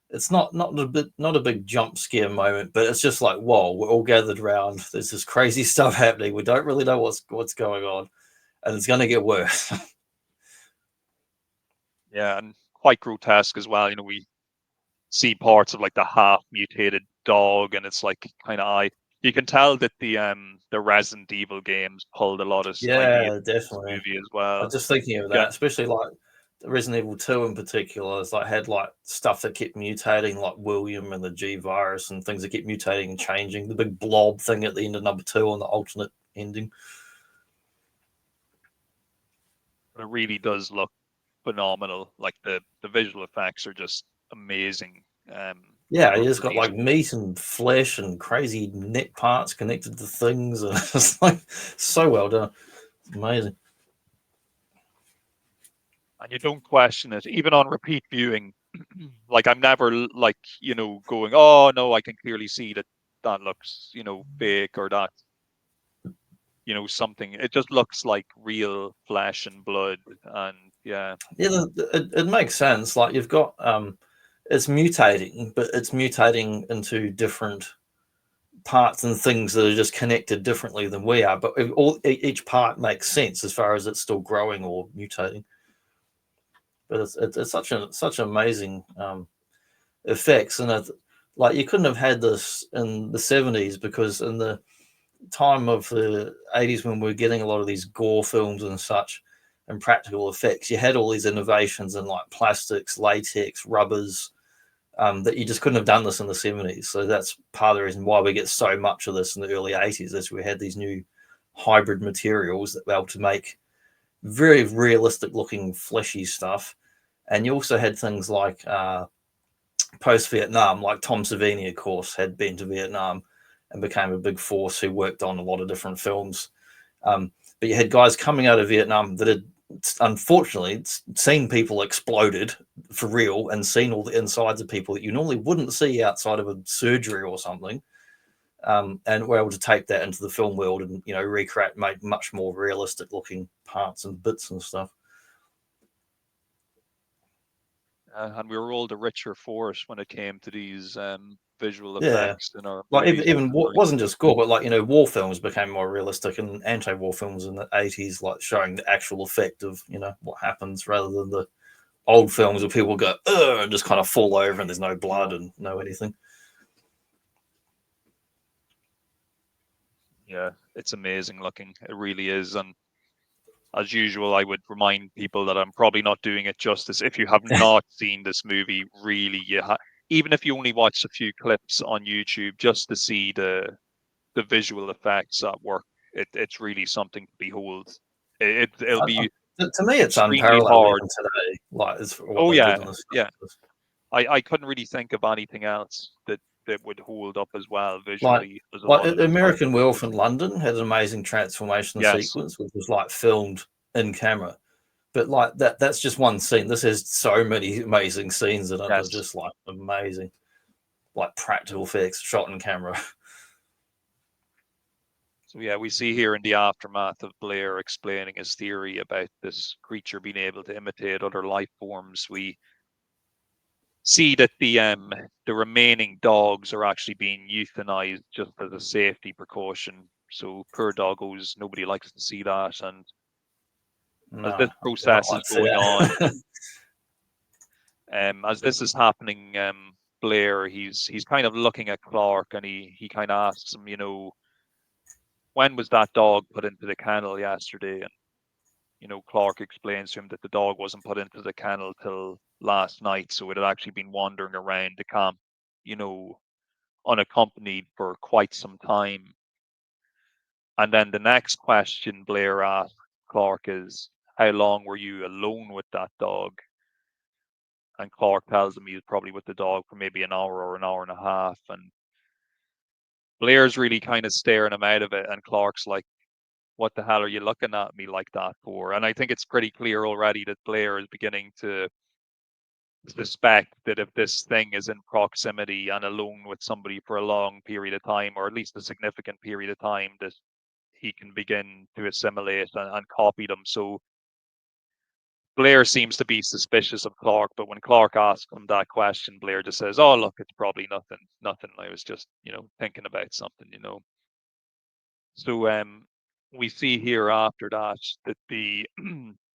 it's not a big jump scare moment, but it's just like, whoa, we're all gathered around. There's this crazy stuff happening. We don't really know what's going on, and it's going to get worse. Yeah, and quite grotesque as well. We see parts of like the half mutated dog, and it's like kind of you can tell that the Resident Evil games pulled a lot of ideas Yeah, from this definitely. movie as I well. was just thinking of Yeah, that, especially like Resident Evil 2 in particular. It's like had like stuff that kept mutating, like William and the G virus and things that kept mutating and changing. The big blob thing at the end of number 2 on the alternate ending. it really does look phenomenal. Like the visual effects are just amazing. Yeah, For he just got release. like meat and flesh and crazy neck parts connected to things, and it's like so well done. It's amazing. And you don't question it, even on repeat viewing. Like I'm never like going, oh no, I can clearly see that that looks fake or that something. It just looks like real flesh and blood, and yeah, Yeah, it makes sense. Like you've got it's mutating, but it's mutating into different parts and things that are just connected differently than we are. But each part makes sense as far as it's still growing or mutating. But it's such amazing effects, and like you couldn't have had this in the 70s, because in the time of the 80s when we were getting a lot of these gore films and such and practical effects, you had all these innovations in like plastics, latex, rubbers, that you just couldn't have done this in the 70s. So that's part of the reason why we get so much of this in the early 80s, is we had these new hybrid materials that were able to make very realistic looking fleshy stuff. And you also had things like post Vietnam, like Tom Savini, of course, had been to Vietnam and became a big force who worked on a lot of different films. But you had guys coming out of Vietnam that had unfortunately seen people exploded for real and seen all the insides of people that you normally wouldn't see outside of a surgery or something. And were able to take that into the film world and recreate, make much more realistic looking parts and bits and stuff. and we were all the richer for it when it came to these visual Yeah, effects in our like movies. even wasn't just gore, but like war films became more realistic, and anti-war films in the 80s, like showing the actual effect of what happens, rather than the old films where people go ugh, and just kind of fall over and there's no blood and no anything. Yeah, it's amazing looking. It really is. And as usual, I would remind people that I'm probably not doing it justice. If you have not seen this movie, really, even if you only watched a few clips on YouTube just to see the visual effects at work, it's really something to behold. It'll be To me, it's extremely unparalleled hard. even today. Like, it's what Oh they did yeah, in the yeah. stuff. I couldn't really think of anything else that would hold up as well Like, visually as a lot of this stuff. American Werewolf in London had an amazing transformation Yes, sequence, which was like filmed in camera. But like that's just one scene. This has so many amazing scenes in it. They're yes. just like amazing, like practical effects shot in camera. So yeah, we see here in the aftermath of Blair explaining his theory about this creature being able to imitate other life forms, we see that the remaining dogs are actually being euthanized just as a safety precaution. So poor doggos, nobody likes to see that. And No, as this I do not process is like to see going on, that. as this is happening, Blair, he's kind of looking at Clark and he kind of asks him, when was that dog put into the kennel yesterday? And Clark explains to him that the dog wasn't put into the kennel till last night, so it had actually been wandering around the camp, you know, unaccompanied for quite some time. And then the next question Blair asked Clark is, how long were you alone with that dog? And Clark tells him he was probably with the dog for maybe an hour or an hour and a half. And Blair's really kind of staring him out of it. And Clark's like, what the hell are you looking at me like that for? And I think it's pretty clear already that Blair is beginning to suspect that if this thing is in proximity and alone with somebody for a long period of time, or at least a significant period of time, that he can begin to assimilate and copy them. So Blair seems to be suspicious of Clark, but when Clark asks him that question, Blair just says, "Oh, look, it's probably nothing. I was just, thinking about something, So we see here after that the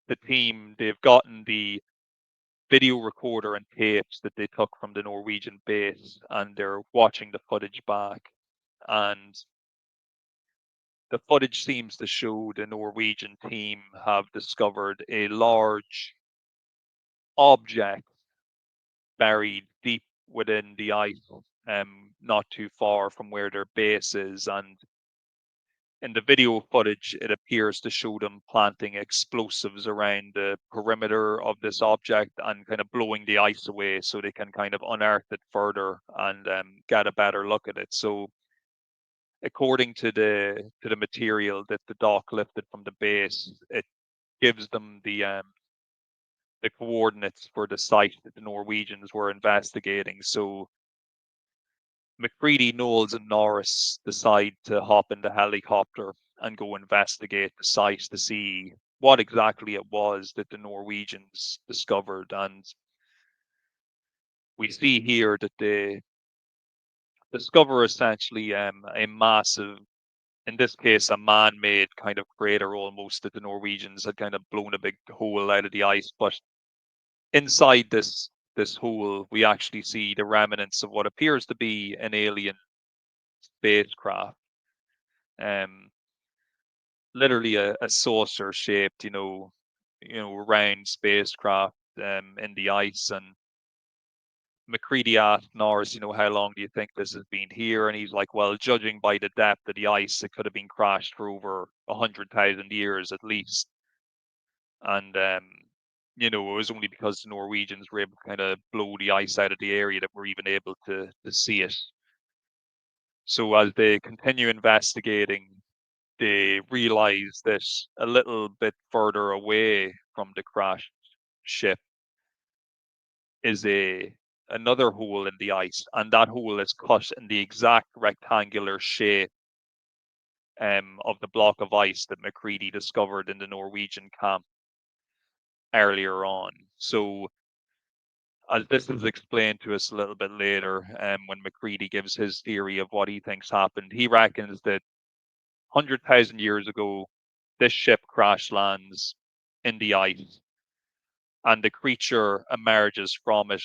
the team, they've gotten the video recorder and tapes that they took from the Norwegian base, and they're watching the footage back. And the footage seems to show the Norwegian team have discovered a large object buried deep within the ice, not too far from where their base is. And in the video footage, it appears to show them planting explosives around the perimeter of this object and kind of blowing the ice away so they can kind of unearth it further and get a better look at it. So according to the material that the doc lifted from the base, it gives them the coordinates for the site that the Norwegians were investigating. So McCready, Knowles, and Norris decide to hop in the helicopter and go investigate the site to see what exactly it was that the Norwegians discovered. And we see here that they discover essentially a massive, in this case, a man-made kind of crater almost, that the Norwegians had kind of blown a big hole out of the ice. But inside this hole, we actually see the remnants of what appears to be an alien spacecraft. Literally a saucer shaped, round spacecraft in the ice. And McCready asked Norris, how long do you think this has been here? And he's like, well, judging by the depth of the ice, it could have been crashed for over 100,000 years at least. And it was only because the Norwegians were able to kind of blow the ice out of the area that we're even able to see it. So as they continue investigating, they realize that a little bit further away from the crashed ship is another hole in the ice, and that hole is cut in the exact rectangular shape of the block of ice that McCready discovered in the Norwegian camp earlier on. So as this is explained to us a little bit later, when McCready gives his theory of what he thinks happened, he reckons that 100,000 years ago, this ship crash lands in the ice, and the creature emerges from it,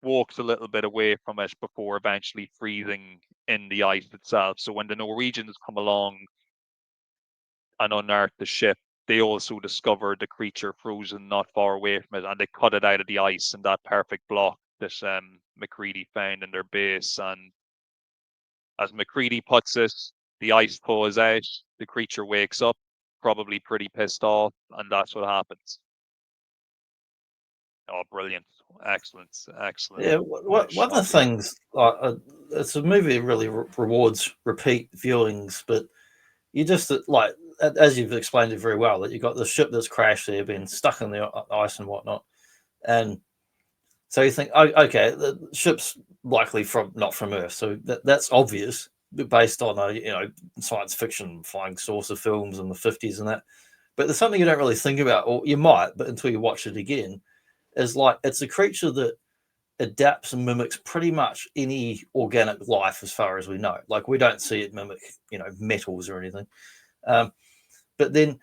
walks a little bit away from it before eventually freezing in the ice itself. So when the Norwegians come along and unearth the ship, they also discover the creature frozen not far away from it, and they cut it out of the ice in that perfect block that McCready found in their base. And as McCready puts it, the ice thaws out, the creature wakes up, probably pretty pissed off, and that's what happens. Oh, brilliant. Excellent. Yeah, one of the things, it's a movie that really rewards repeat viewings, but you just, like, as you've explained it very well, that you've got the ship that's crashed there, been stuck in the ice and whatnot. And so you think, oh, okay, the ship's likely not from Earth. So that's obvious based on, science fiction flying saucer films in the 50s and that. But there's something you don't really think about, or you might, but until you watch it again, is like it's a creature that adapts and mimics pretty much any organic life as far as we know. Like we don't see it mimic, metals or anything. But then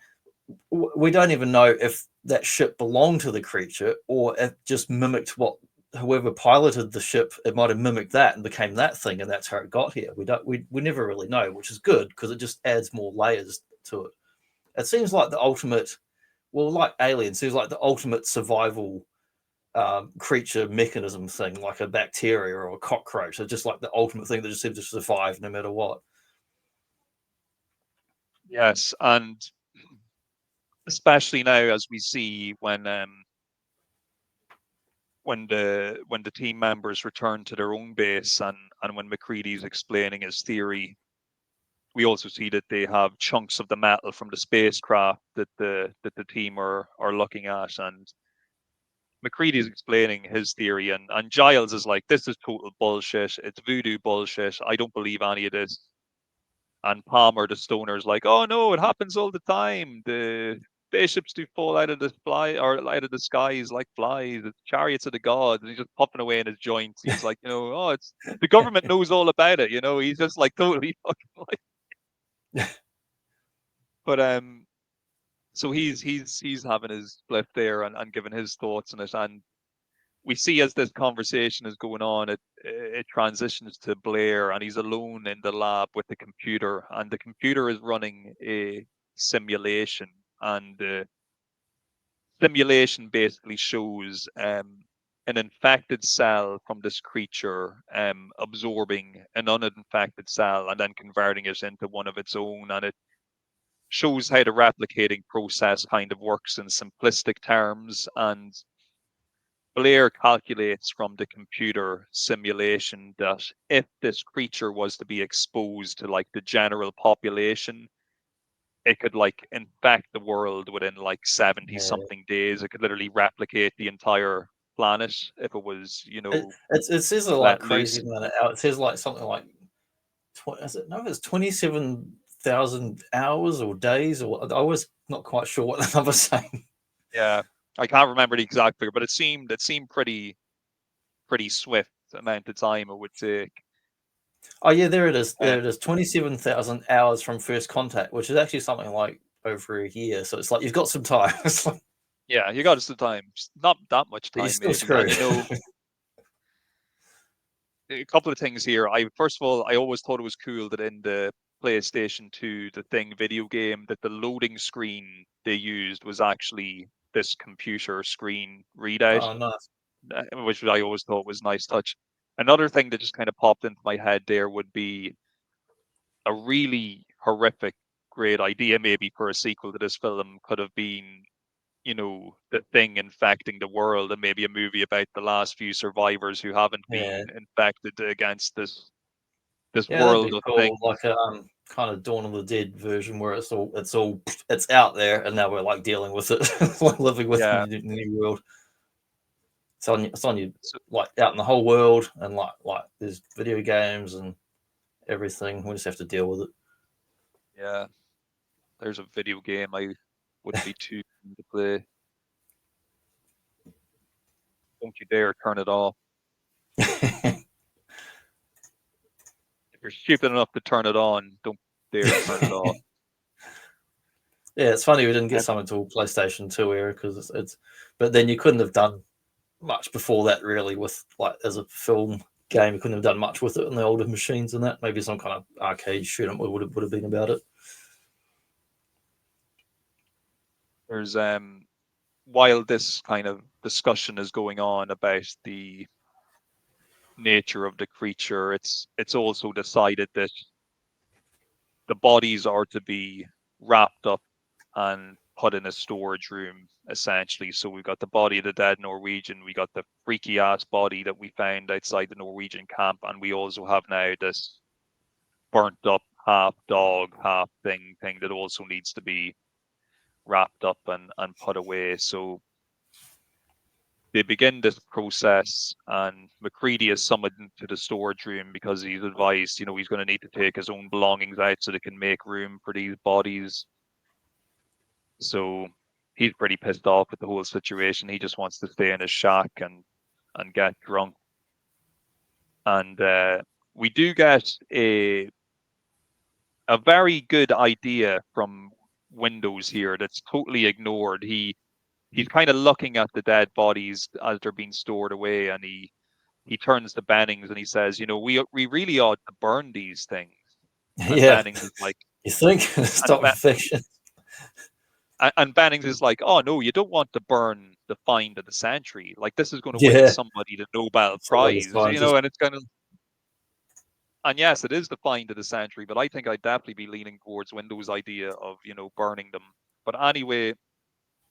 we don't even know if that ship belonged to the creature or if just mimicked what whoever piloted the ship. It might have mimicked that and became that thing, and that's how it got here. We never really know, which is good because it just adds more layers to it. It seems like the ultimate, well, like Alien, seems like the ultimate survival creature mechanism thing, like a bacteria or a cockroach. It's just like the ultimate thing that just seems to survive no matter what. Yes, and especially now as we see when the team members return to their own base, and when McCready's explaining his theory, we also see that they have chunks of the metal from the spacecraft that the team are looking at, and McCready's explaining his theory, and Giles is like, this is total bullshit. It's voodoo bullshit. I don't believe any of this. And Palmer, the stoner's like, oh no, it happens all the time. The spaceships do fall out of the out of the skies like flies. It's chariots of the gods. And he's just puffing away in his joints. He's like, oh, it's the government knows all about it. He's just like totally fucking like. But so he's having his split there, and giving his thoughts on it, and we see as this conversation is going on, it transitions to Blair, and he's alone in the lab with the computer, and the computer is running a simulation, and the simulation basically shows an infected cell from this creature absorbing an uninfected cell and then converting it into one of its own, and it shows how the replicating process kind of works in simplistic terms. And Blair calculates from the computer simulation that if this creature was to be exposed to like the general population, it could like infect the world within like 70 Yeah. something days. It could literally replicate the entire planet if it was, It says a like let crazy loose. amount of hours. It says like something like it's 27,000 hours or days, or I was not quite sure what the number's saying. Yeah. I can't remember the exact figure, but it seemed pretty swift amount of time it would take. Oh yeah, there it is. Uh, There it is. 27,000 hours from first contact, which is actually something like over a year. So it's like you've got some time. It's like, yeah, you got some time. Not that much but you're time, still maybe. And screwed. a couple of things here. First of all, I always thought it was cool that in the PlayStation 2, the Thing video game, that the loading screen they used was actually this computer screen readout, Oh, nice. which I always thought was a nice touch. Another thing that just kind of popped into my head there would be a really horrific, great idea maybe for a sequel to this film could have been, the Thing infecting the world, and maybe a movie about the last few survivors who haven't Yeah, been infected against this yeah, that'd be world of cool. things. Like a kind of Dawn of the Dead version where it's out there, and now we're like dealing with it, like living with Yeah. the new world. It's on you, So, like out in the whole world, and like there's video games and everything. We just have to deal with it. yeah. There's a video game I wouldn't be too keen to play. Don't you dare turn it off. If you're stupid enough to turn it on, don't dare turn it off. Yeah, it's funny we didn't get And something until PlayStation 2 era because but then you couldn't have done much before that really with like as a film game. You couldn't have done much with it on the older machines and that. Maybe some kind of arcade shoot 'em would have been about it. there's while this kind of discussion is going on about the nature of the creature, it's also decided that the bodies are to be wrapped up and put in a storage room, essentially. So we've got the body of the dead Norwegian, we got the freaky ass body that we found outside the Norwegian camp, and we also have now this burnt up half dog, half thing that also needs to be wrapped up and put away. So they begin this process, and McCready is summoned to the storage room because he's advised, he's going to need to take his own belongings out so they can make room for these bodies. So he's pretty pissed off with the whole situation. He just wants to stay in his shack and get drunk. And we do get a very good idea from Windows here that's totally ignored. He's kind of looking at the dead bodies as they're being stored away, and he turns to Bennings and he says, we really ought to burn these things. And Yeah, Bennings is like, you think and, stop infection? and Bennings is like, oh no, you don't want to burn the find of the century. Like, this is going to win Yeah, somebody the Nobel some other Prize, scientist. and it's kind of, And yes, it is the find of the century, but I think I'd definitely be leaning towards Windows' idea of, burning them. But anyway,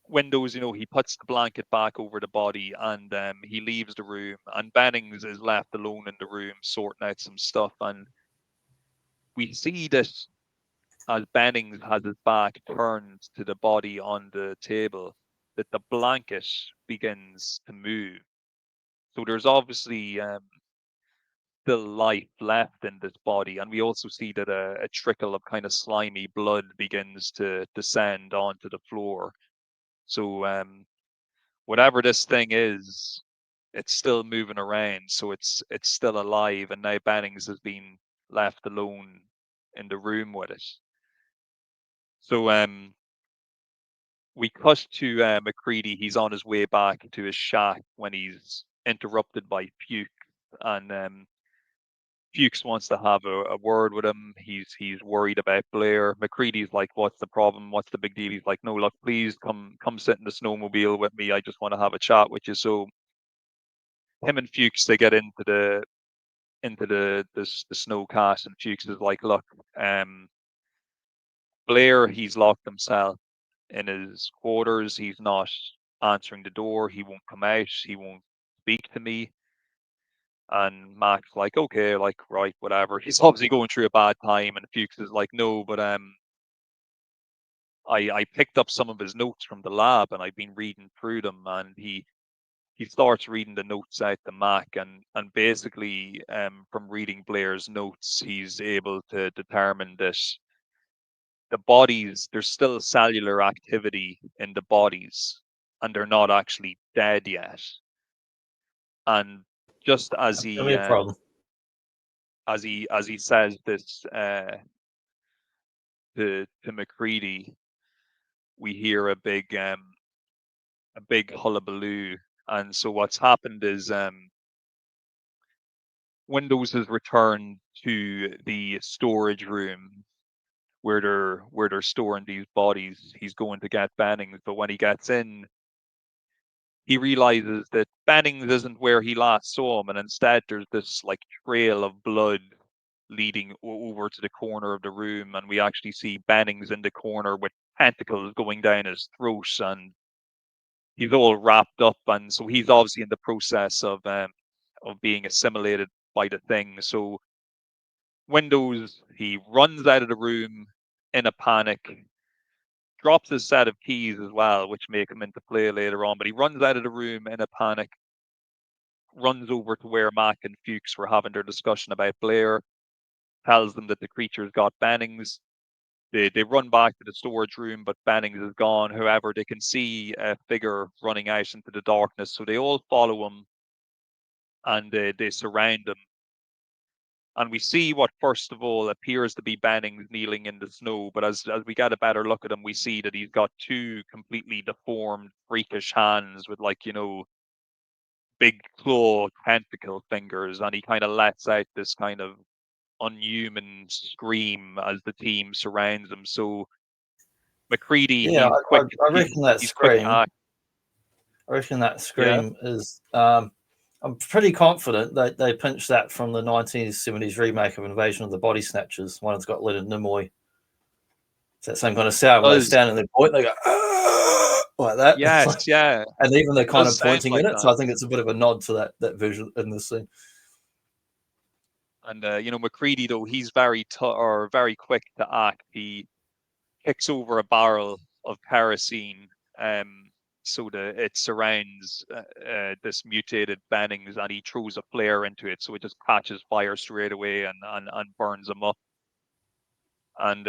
Windows, he puts the blanket back over the body and he leaves the room, and Bennings is left alone in the room sorting out some stuff. And we see that as Bennings has his back turned to the body on the table, that the blanket begins to move. So there's obviously still life left in this body, and we also see that a trickle of kind of slimy blood begins to descend onto the floor. So whatever this thing is, it's still moving around, so it's still alive, and now Bennings has been left alone in the room with it. So we cut to McCready. He's on his way back to his shack when he's interrupted by Fuchs, and Fuchs wants to have a word with him. He's worried about Blair. McCready's like, "What's the problem? What's the big deal?" He's like, "No, look, please come sit in the snowmobile with me. I just want to have a chat with you." So him and Fuchs, they get into the snowcast, and Fuchs is like, "Look, Blair, he's locked himself in his quarters. He's not answering the door. He won't come out. He won't speak to me." And Mac's like, "Okay, like, right, whatever." He's obviously going through a bad time, and Fuchs is like, "No, but I picked up some of his notes from the lab, and I've been reading through them." And he starts reading the notes out to Mac, and basically, from reading Blair's notes, he's able to determine that the bodies, there's still cellular activity in the bodies, and they're not actually dead yet. And just as Give me a problem. he says this to McCready, we hear a big hullabaloo. And so what's happened is Windows has returned to the storage room where they're storing these bodies. He's going to get Bennings, but when he gets in, he realizes that Bennings isn't where he last saw him, and instead there's this like trail of blood leading over to the corner of the room, and we actually see Bennings in the corner with tentacles going down his throat, and he's all wrapped up, and so he's obviously in the process of being assimilated by the thing. So Windows, he runs out of the room in a panic, drops his set of keys as well, which make him into play later on. But he runs out of the room in a panic, runs over to where Mac and Fuchs were having their discussion about Blair, tells them that the creature's got Bennings. They run back to the storage room, but Bennings is gone. However, they can see a figure running out into the darkness, so they all follow him, and they surround him. And we see what first of all appears to be Bennings kneeling in the snow, but as we get a better look at him, we see that he's got two completely deformed, freakish hands with, like, big claw tentacle fingers, and he kind of lets out this kind of unhuman scream as the team surrounds him. So McCready, Yeah, I reckon that he's quick to scream. act. I reckon that Yeah. scream is. I'm pretty confident that they pinched that from the 1970s remake of Invasion of the Body Snatchers. One that's got Leonard Nimoy. It's that same kind of sound where they Does stand and they point, they go like that, yes, yeah. and even they're It kind does of sound pointing like in it. So that. I think it's a bit of a nod to that visual in this scene. And McCready, though, he's very quick to act. He kicks over a barrel of kerosene, so that it surrounds this mutated Bennings, and he throws a flare into it, so it just catches fire straight away and burns him up. And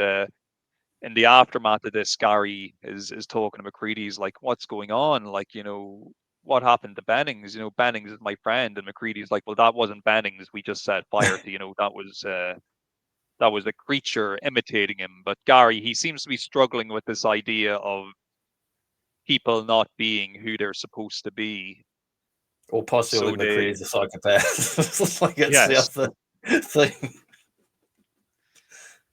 in the aftermath of this, Gary is talking to McCready. He's like, "What's going on? Like, what happened to Bennings? Bennings is my friend." And McCready's like, "Well, that wasn't Bennings. We just set fire to, that was a creature imitating him." But Gary, he seems to be struggling with this idea of people not being who they're supposed to be. Or possibly So McCready's a psychopath. It's like it's the yes, other thing.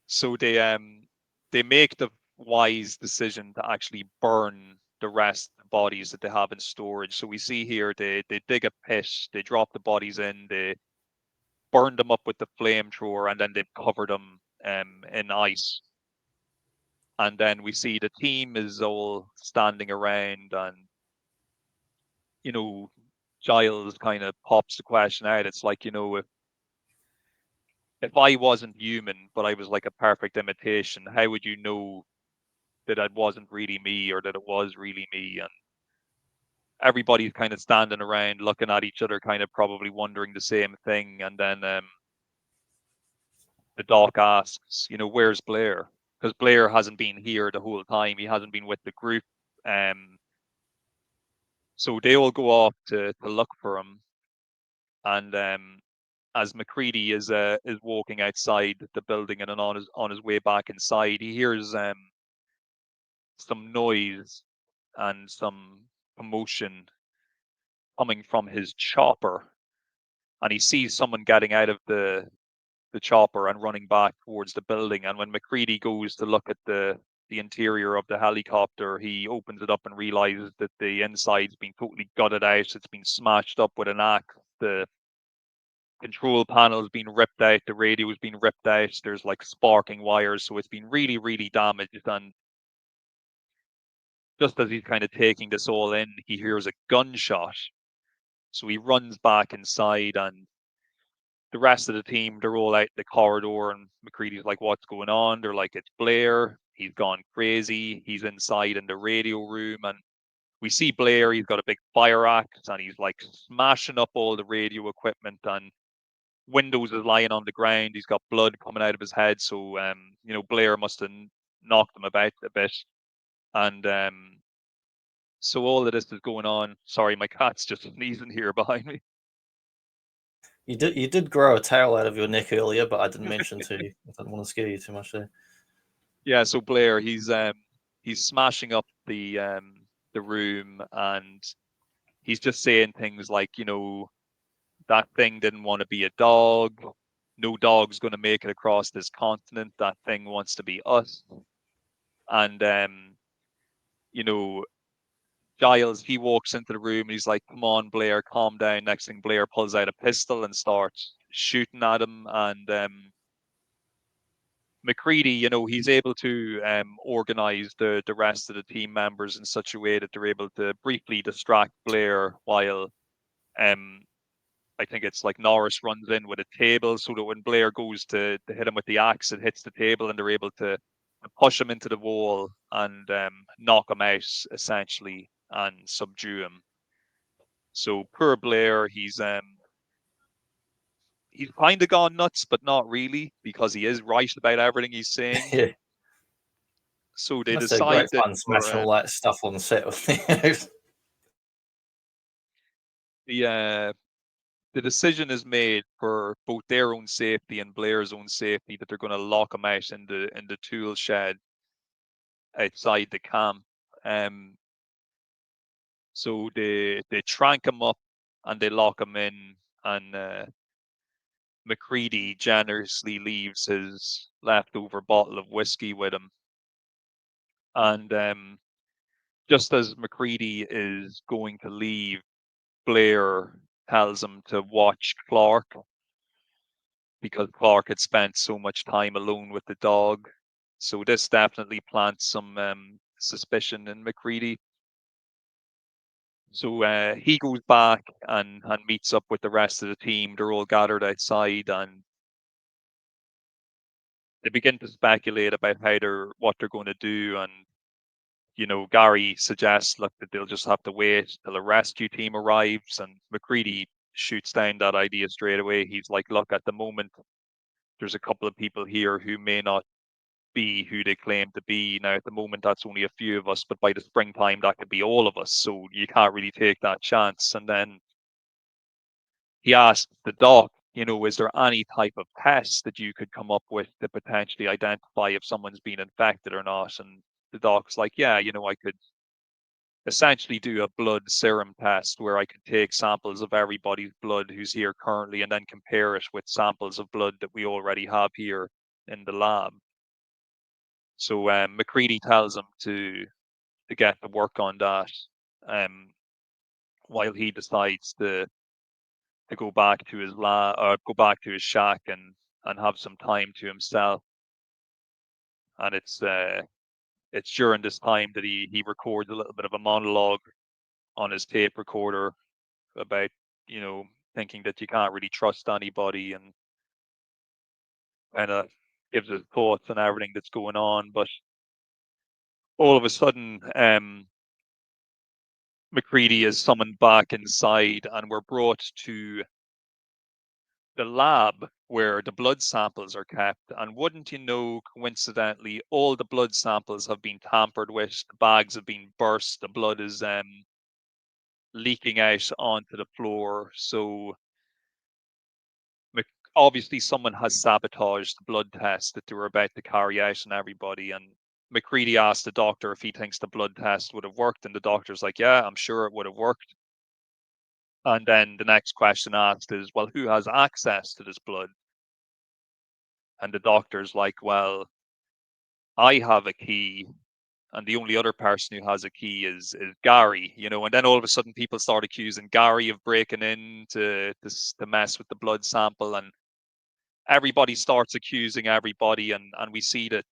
so they make the wise decision to actually burn the rest of the bodies that they have in storage. So we see here they dig a pit, they drop the bodies in, burned them up with the flamethrower, and then they've covered them in ice. And then we see the team is all standing around, and Giles kind of pops the question out. It's like, if I wasn't human, but I was like a perfect imitation, how would you know that it wasn't really me or that it was really me? And everybody's kind of standing around looking at each other, kind of probably wondering the same thing. And then the doc asks, where's Blair? Because Blair hasn't been here the whole time. He hasn't been with the group. So they all go off to look for him. And as McCready is walking outside the building and on his way back inside, he hears some noise and some commotion coming from his chopper, and he sees someone getting out of the chopper and running back towards the building. And when McCready goes to look at the interior of the helicopter, he opens it up and realizes that the inside's been totally gutted out. It's been smashed up with an axe. The control panel's been ripped out. The radio's been ripped out. There's like sparking wires, so it's been really, really damaged. And just as he's kind of taking this all in, he hears a gunshot. So he runs back inside, and the rest of the team, they're all out in the corridor, and McCready's like, what's going on? They're like, it's Blair. He's gone crazy. He's inside in the radio room. And we see Blair. He's got a big fire axe, and he's like smashing up all the radio equipment, and Windows is lying on the ground. He's got blood coming out of his head. So, Blair must have knocked him about a bit. And so all of this is going on. Sorry, my cat's just sneezing here behind me. You did grow a tail out of your neck earlier, but I didn't mention to you. I didn't want to scare you too much there. Yeah, so Blair, he's smashing up the room, and he's just saying things like, that thing didn't want to be a dog. No dog's going to make it across this continent. That thing wants to be us. And Giles, he walks into the room and he's like, come on, Blair, calm down. Next thing, Blair pulls out a pistol and starts shooting at him. And McCready, he's able to organize the rest of the team members in such a way that they're able to briefly distract Blair while I think it's like Norris runs in with a table, so that when Blair goes to hit him with the axe, it hits the table, and they're able to push him into the wall and knock him out essentially and subdue him. So poor Blair, he's kind of gone nuts, but not really, because he is right about everything he's saying. Yeah. So they Must have decide great that fun smashing all that stuff on the set with me. the decision is made for both their own safety and Blair's own safety that they're going to lock him out in the tool shed outside the camp. So they trank him up and they lock him in, and McCready generously leaves his leftover bottle of whiskey with him. And just as McCready is going to leave, Blair tells him to watch Clark, because Clark had spent so much time alone with the dog. So this definitely plants some suspicion in McCready. So he goes back and meets up with the rest of the team. They're all gathered outside, and they begin to speculate about what they're going to do. And Gary suggests, look, that they'll just have to wait till a rescue team arrives, and McCready shoots down that idea straight away. He's like, look, at the moment, there's a couple of people here who may not be who they claim to be. Now, at the moment, that's only a few of us, but by the springtime, that could be all of us. So you can't really take that chance. And then he asked the doc, is there any type of test that you could come up with to potentially identify if someone's been infected or not? And the doc's like, yeah, I could essentially do a blood serum test where I could take samples of everybody's blood who's here currently and then compare it with samples of blood that we already have here in the lab. So McCready tells him to get to work on that, while he decides to go back to his go back to his shack and have some time to himself. And it's during this time that he records a little bit of a monologue on his tape recorder about, thinking that you can't really trust anybody, and kind of gives his thoughts on everything that's going on. But all of a sudden, McCready is summoned back inside, and we're brought to the lab where the blood samples are kept. And wouldn't you know, coincidentally, all the blood samples have been tampered with. The bags have been burst. The blood is leaking out onto the floor. So obviously someone has sabotaged the blood test that they were about to carry out on everybody. And McCready asked the doctor if he thinks the blood test would have worked, and the doctor's like, yeah, I'm sure it would have worked. And then the next question asked is, well, who has access to this blood? And the doctor's like, well, I have a key, and the only other person who has a key is Gary, And then all of a sudden, people start accusing Gary of breaking in to mess with the blood sample, and everybody starts accusing everybody, and we see that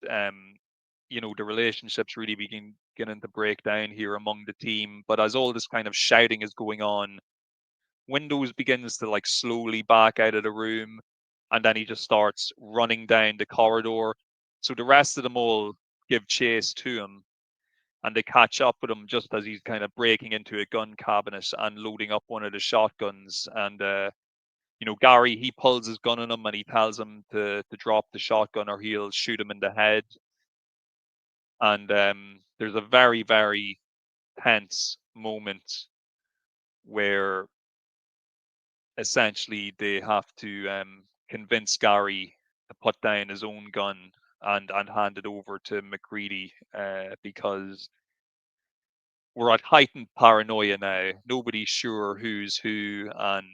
the relationships really beginning to break down here among the team. But as all this kind of shouting is going on, Windows begins to like slowly back out of the room, and then he just starts running down the corridor. So the rest of them all give chase to him, and they catch up with him just as he's kind of breaking into a gun cabinet and loading up one of the shotguns. And Gary, he pulls his gun on him, and he tells him to drop the shotgun or he'll shoot him in the head. And there's a very, very tense moment where essentially they have to convince Gary to put down his own gun and hand it over to McCready, because we're at heightened paranoia now. Nobody's sure who's who, and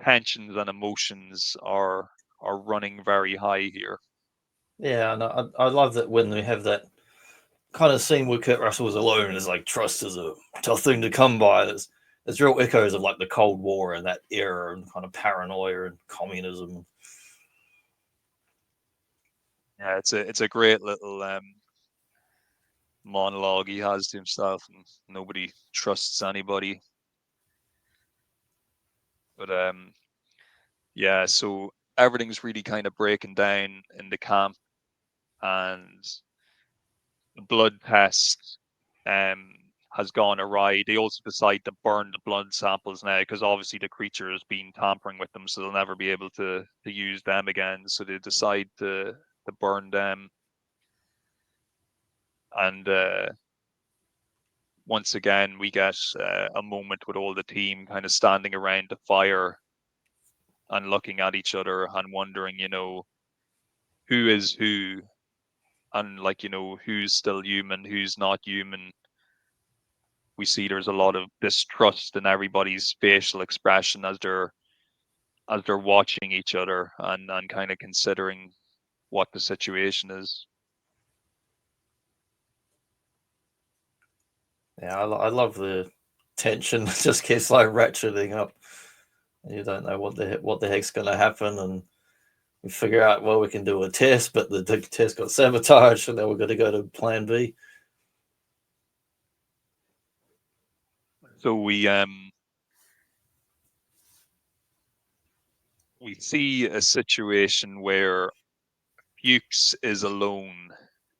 tensions and emotions are running very high here. Yeah, and I love that when we have that kind of scene where Kurt Russell is alone, and it's like trust is a tough thing to come by. There's real echoes of like the Cold War and that era, and kind of paranoia and communism. Yeah, it's a great little monologue he has to himself, and nobody trusts anybody. But yeah, so everything's really kind of breaking down in the camp, and the blood test has gone awry. They also decide to burn the blood samples now, because obviously the creature has been tampering with them, so they'll never be able to use them again. So they decide to burn them. And once again, we get a moment with all the team kind of standing around the fire and looking at each other and wondering, who is who, and like, who's still human, who's not human. We see there's a lot of distrust in everybody's facial expression as they're watching each other and kind of considering what the situation is. Yeah, I love the tension. It just keeps like ratcheting up. You don't know what the heck's going to happen, and we figure out, well, we can do a test, but the test got sabotaged, and then we're going to go to Plan B. So we see a situation where Fuchs is alone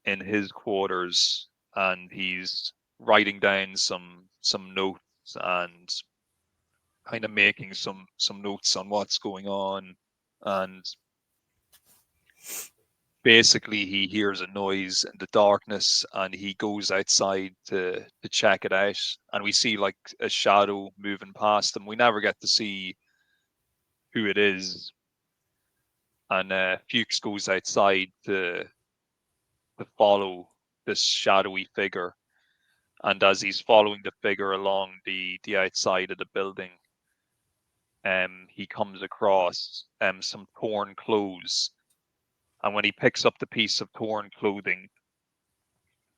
in his quarters, and he's writing down some notes and kind of making some notes on what's going on. And basically he hears a noise in the darkness, and he goes outside to check it out, and we see like a shadow moving past him. We never get to see who it is. And Fuchs goes outside to follow this shadowy figure. And as he's following the figure along the outside of the building, he comes across some torn clothes. And when he picks up the piece of torn clothing,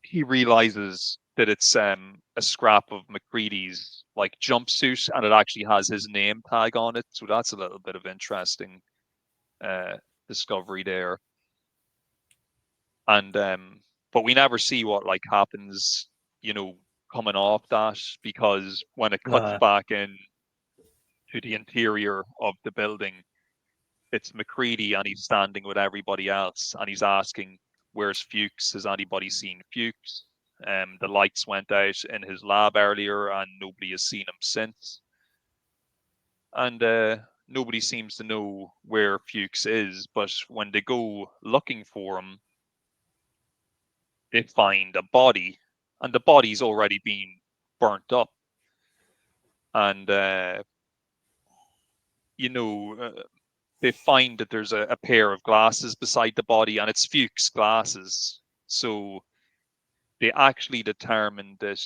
he realizes that it's a scrap of McCready's like jumpsuit, and it actually has his name tag on it. So that's a little bit of interesting discovery there. And but we never see what like happens, coming off that, because when it cuts No. back in to the interior of the building, it's McCready and he's standing with everybody else and he's asking, "Where's Fuchs? Has anybody seen Fuchs?" The lights went out in his lab earlier and nobody has seen him since. And nobody seems to know where Fuchs is, but when they go looking for him, they find a body, and the body's already been burnt up. And they find that there's a pair of glasses beside the body, and it's Fuchs glasses. So they actually determined that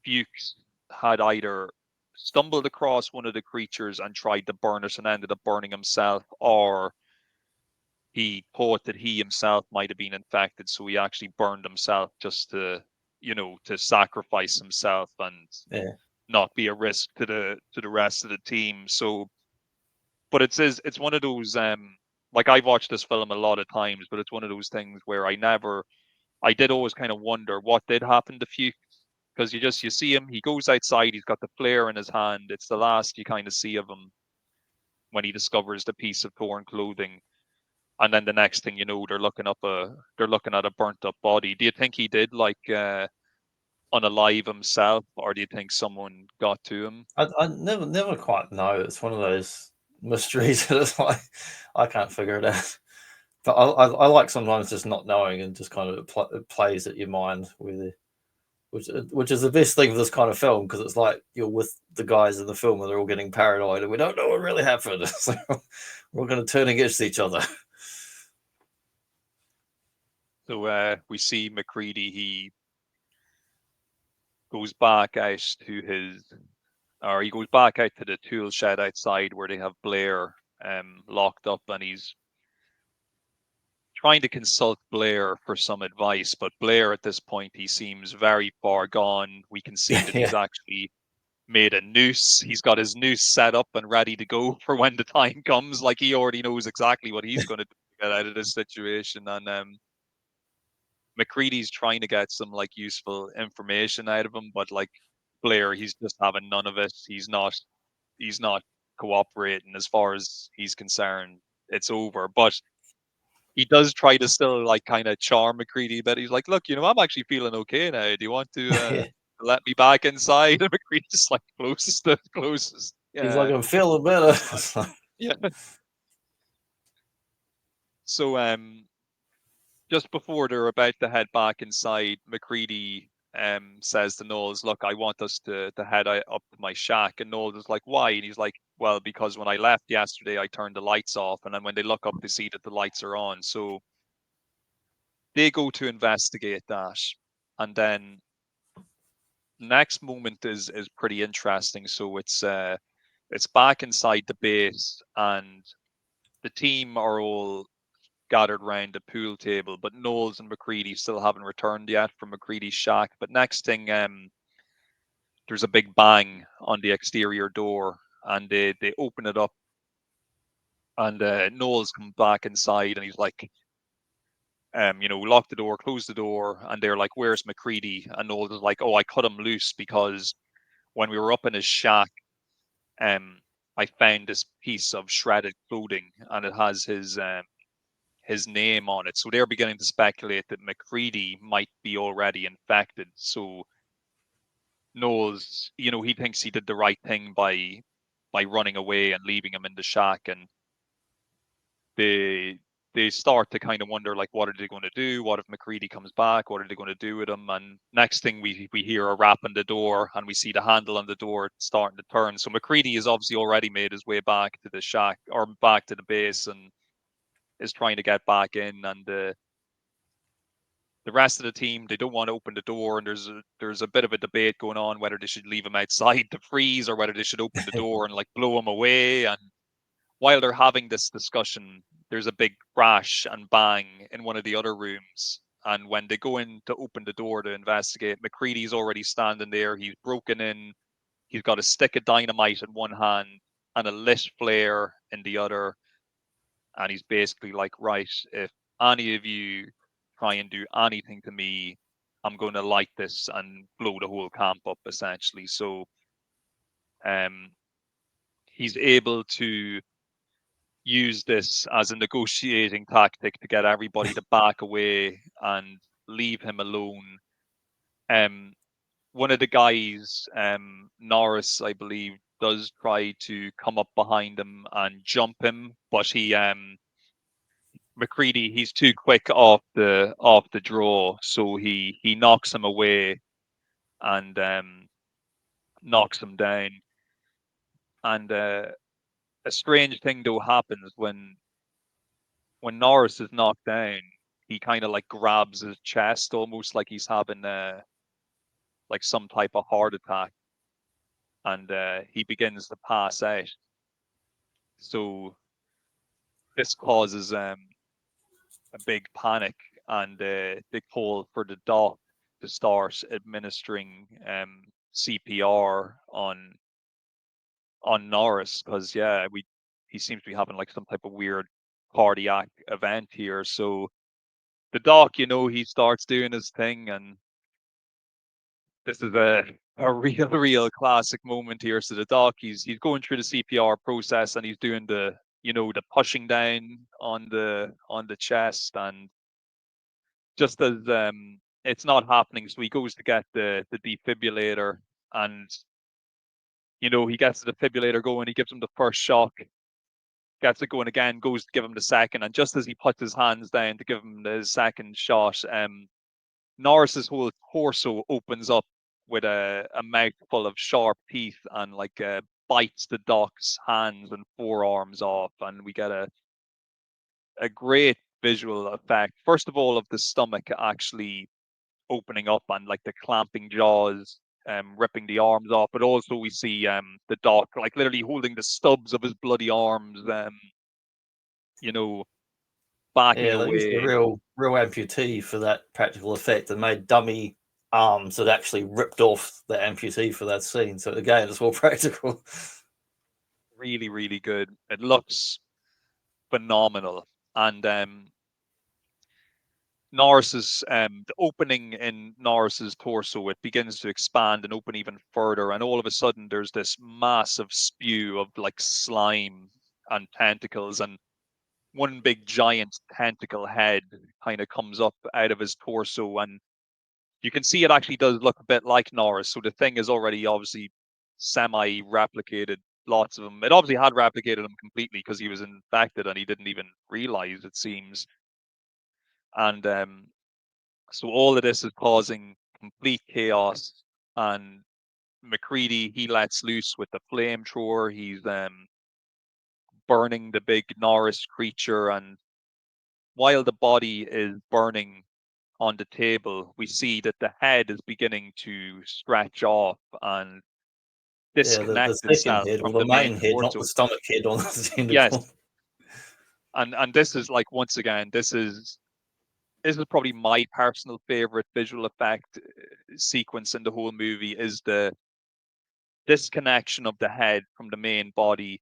Fuchs had either stumbled across one of the creatures and tried to burn it and ended up burning himself, or he thought that he himself might have been infected, so he actually burned himself just to, to sacrifice himself and Yeah. not be a risk to the rest of the team. So, but it's one of those like I've watched this film a lot of times, but it's one of those things where I did always kind of wonder what did happen to Fuchs, because you see him, he goes outside, he's got the flare in his hand. It's the last you kind of see of him when he discovers the piece of torn clothing. And then the next thing you know, they're looking at a burnt up body. Do you think he did like unalive himself, or do you think someone got to him? I never quite know. It's one of those mysteries that it's like I can't figure it out. But I like sometimes just not knowing and just kind of it plays at your mind with it, which is the best thing for this kind of film, because it's like you're with the guys in the film and they're all getting paranoid and we don't know what really happened. So we're going to turn against each other. So we see McCready. He goes back out to he goes back out to the tool shed outside where they have Blair locked up, and he's trying to consult Blair for some advice. But Blair, at this point, he seems very far gone. We can see that he's Yeah, actually made a noose. He's got his noose set up and ready to go for when the time comes. Like he already knows exactly what he's going to do to get out of this situation. And McCready's trying to get some like useful information out of him, but like Blair, he's just having none of it. He's not cooperating as far as he's concerned. It's over. But he does try to still like kind of charm McCready, but he's like, "Look, I'm actually feeling okay now. Do you want to yeah. let me back inside?" And McCready's just like closest. He's like, Yeah. I'm feeling better. It's like, Yeah. So just before they're about to head back inside, McCready says to Knowles, "Look, I want us to head up to my shack." And Knowles is like, "Why?" And he's like, "Well, because when I left yesterday, I turned the lights off, and then when they look up, they see that the lights are on." So they go to investigate that, and then next moment is pretty interesting. So it's back inside the base, and the team are all gathered round the pool table, but Knowles and McCready still haven't returned yet from McCready's shack. But next thing, there's a big bang on the exterior door, and they open it up, and Knowles comes back inside, and he's like, lock the door, close the door, and they're like, "Where's McCready?" And Knowles is like, "Oh, I cut him loose because when we were up in his shack, um, I found this piece of shredded clothing, and it has his name on it." So they're beginning to speculate that McCready might be already infected. So Knowles, he thinks he did the right thing by running away and leaving him in the shack, and they they start to kind of wonder, like, what are they going to do? What if McCready comes back? What are they going to do with him? And next thing we hear a rap on the door, and we see the handle on the door starting to turn. So McCready has obviously already made his way back to the shack, or back to the base, and is trying to get back in. And the rest of the team, they don't want to open the door, and there's a bit of a debate going on whether they should leave him outside to freeze or whether they should open the door and like blow him away. And while they're having this discussion, there's a big crash and bang in one of the other rooms, And when they go in to open the door to investigate, McCready's already standing there. He's broken in. He's got a stick of dynamite in one hand and a lit flare in the other. And he's basically like, right, if any of you try and do anything to me, I'm going to light this and blow the whole camp up, essentially. So he's able to use this as a negotiating tactic to get everybody to back away and leave him alone. One of the guys, Norris, I believe, does try to come up behind him and jump him, but McCready, he's too quick off the draw, so he knocks him away and knocks him down. And a strange thing though happens when Norris is knocked down. He kind of like grabs his chest, almost like he's having like some type of heart attack, and he begins to pass out. So this causes a big panic, and they call for the doc to start administering CPR on Norris, because he seems to be having like some type of weird cardiac event here. So the doc, he starts doing his thing, and this is a real classic moment here. So the doc, he's going through the CPR process, and he's doing the the pushing down on the chest, and just as it's not happening, so he goes to get the defibrillator, and he gets the defibrillator going, he gives him the first shock, gets it going again, goes to give him the second, and just as he puts his hands down to give him the second shot, Norris's whole torso opens up with a mouthful of sharp teeth and like bites the doc's hands and forearms off, and we get a great visual effect. First of all, of the stomach actually opening up and like the clamping jaws ripping the arms off, but also we see the doc like literally holding the stubs of his bloody arms, you know, backing Yeah, they used a away. real amputee for that practical effect and made dummy arms that actually ripped off the amputee for that scene. So again, it's all practical. Really, really good. It looks phenomenal. And Norris's the opening in Norris's torso, it begins to expand and open even further, and all of a sudden there's this massive spew of like slime and tentacles, and one big giant tentacle head kind of comes up out of his torso, and you can see it actually does look a bit like Norris. So the thing is already obviously semi-replicated lots of them. It obviously had replicated him completely because he was infected and he didn't even realize, it seems. And so all of this is causing complete chaos. And McCready, he lets loose with the flamethrower. He's burning the big Norris creature, and while the body is burning on the table, we see that the head is beginning to stretch off and Yeah, the disconnect second itself head, or from the the main main head, not the torso. stomach head on the Yes, tentacle. and this is like, once again, this is probably my personal favorite visual effect sequence in the whole movie, is the disconnection of the head from the main body,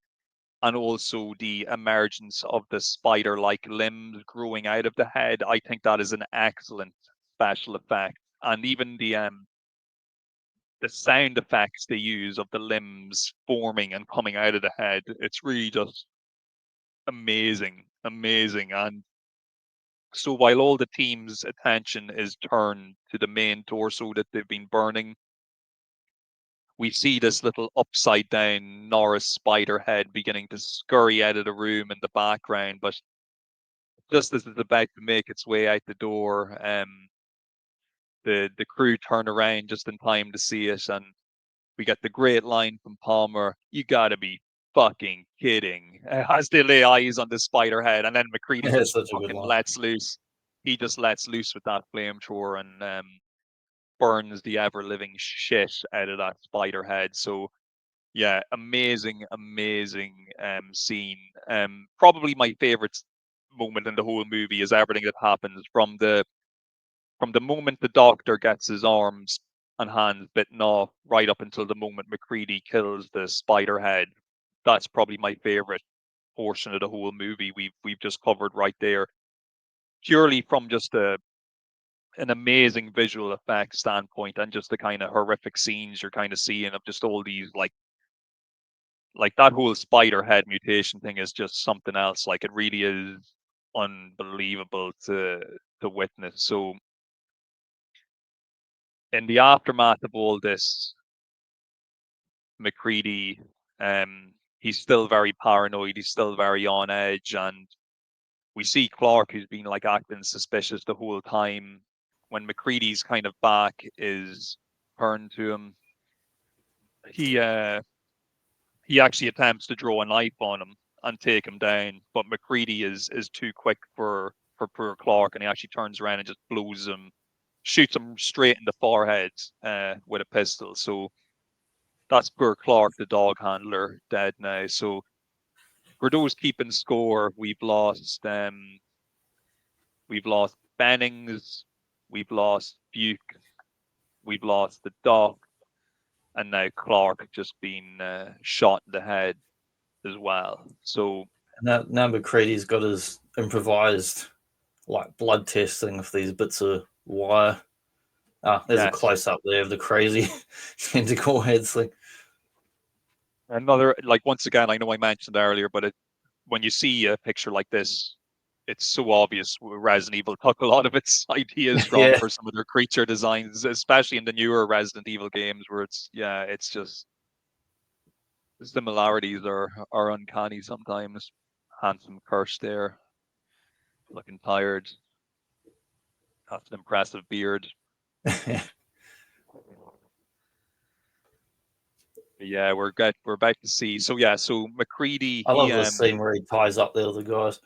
and also the emergence of the spider-like limbs growing out of the head. I think that is an excellent special effect, and even the sound effects they use of the limbs forming and coming out of the head, it's really just amazing, amazing. And so while all the team's attention is turned to the main torso that they've been burning, we see this little upside down Norris spider head beginning to scurry out of the room in the background. But just as it's about to make its way out the door, the crew turn around just in time to see it, and we get the great line from Palmer, "You gotta be fucking kidding," as they lay eyes on the spider head, and then McCready Yeah, it's just such a good fucking line. lets loose. He just lets loose with that flamethrower and burns the ever living shit out of that spider head. So yeah, amazing, amazing scene. Probably my favorite moment in the whole movie is everything that happens from the from the moment the doctor gets his arms and hands bitten off right up until the moment McCready kills the spider head. That's probably my favorite portion of the whole movie we've just covered right there. Purely from just an amazing visual effects standpoint and just the kind of horrific scenes you're kind of seeing of just all these like that whole spider head mutation thing is just something else. Like it really is unbelievable to witness. So in the aftermath of all this, McCready, he's still very paranoid. He's still very on edge, and we see Clark, who's been like acting suspicious the whole time. When McCready's kind of back is turned to him, he uh he actually attempts to draw a knife on him and take him down, but McCready is too quick for poor Clark, and he actually turns around and just blows him, shoots him straight in the forehead with a pistol. So that's poor Clark, the dog handler, dead now. So for those keeping score, we've lost Bennings, we've lost Buke, we've lost the doc, and now Clark just been shot in the head as well. So Now McCready's got his improvised like blood testing of these bits of wire. Ah, there's a yes, close up there of the crazy tentacle heads thing. another, like, once again, I know I mentioned earlier, but when you see a picture like this, it's so obvious where Resident Evil took a lot of its ideas from Yeah, for some of their creature designs, especially in the newer Resident Evil games, where it's just the similarities are uncanny sometimes. Handsome Kirsch there, looking tired. That's an impressive beard. But yeah, we're about to see. So yeah, so McCready, I love the scene where he ties up the other guys.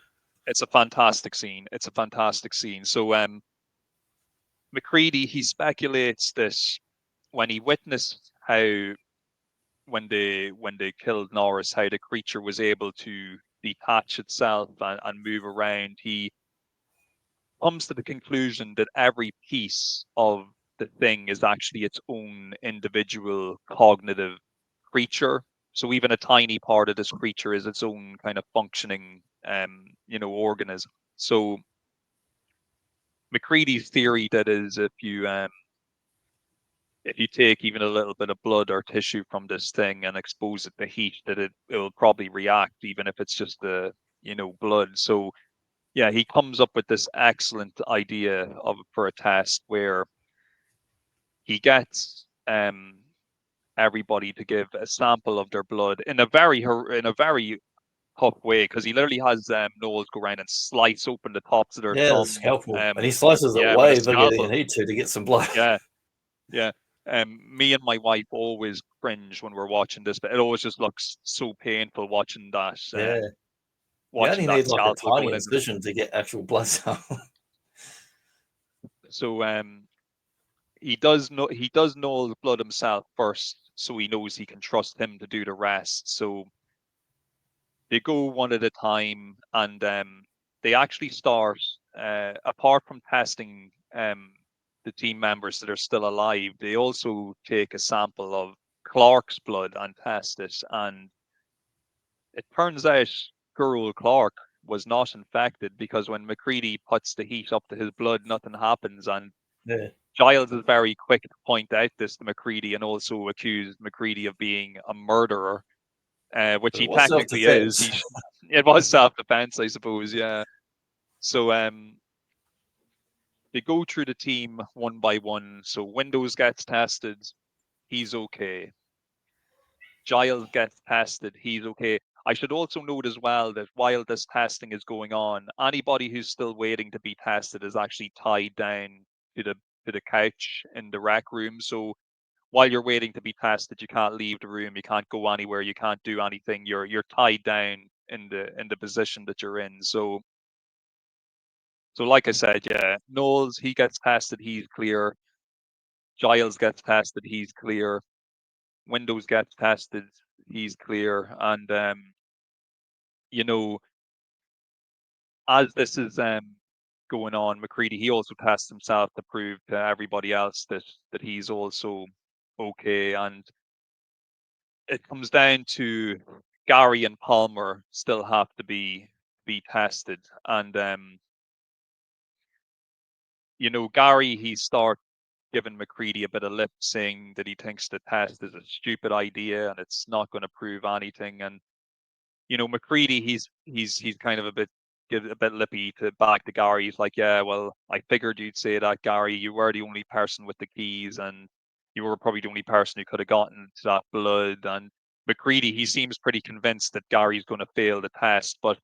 it's a fantastic scene. It's a fantastic scene. So McCready, he speculates that when he witnessed how when they killed Norris, how the creature was able to detach itself and move around, he comes to the conclusion that every piece of the thing is actually its own individual cognitive creature. So even a tiny part of this creature is its own kind of functioning, organism. So McCready's theory that is if you take even a little bit of blood or tissue from this thing and expose it to heat, that it will probably react, even if it's just the blood. So yeah, he comes up with this excellent idea of for a test where he gets everybody to give a sample of their blood in a very tough way, because he literally has Knowles go around and slice open the tops of their Yeah, the thumb. scalpel, and he slices it Yeah, with a way bigger than you scalpel. need to get some blood. Yeah, yeah. Me and my wife always cringe when we're watching this, but it always just looks so painful watching that Yeah, you watching only that need like a scalpel tiny going into the. incision to get actual blood sample. So he does know the blood himself first, so he knows he can trust him to do the rest. So they go one at a time, and they actually start, apart from testing the team members that are still alive, they also take a sample of Clark's blood and test it. And it turns out Gurul Clark was not infected, because when McCready puts the heat up to his blood, nothing happens. And Yeah, Giles is very quick to point out this to McCready and also accuse McCready of being a murderer, which but it he was self technically is. defense. It was self-defense, I suppose. Yeah. So they go through the team one by one. So Windows gets tested, he's okay. Giles gets tested, he's okay. I should also note as well that while this testing is going on, anybody who's still waiting to be tested is actually tied down to the couch in the rec room. So while you're waiting to be tested, you can't leave the room, you can't go anywhere, you can't do anything. You're tied down in the position that you're in. So like I said, yeah, Knowles, he gets tested, he's clear. Giles gets tested, he's clear. Windows gets tested, he's clear. And you know, as this is going on. McCready, he also tests himself to prove to everybody else that he's also okay. And it comes down to Gary and Palmer still have to be tested. And Gary, he starts giving McCready a bit of lip, saying that he thinks the test is a stupid idea and it's not going to prove anything. And McCready, he's kind of a bit lippy to back to Gary. He's like, yeah, well, I figured you'd say that, Gary. You were the only person with the keys, and you were probably the only person who could have gotten to that blood. And McCready, he seems pretty convinced that Gary's going to fail the test, but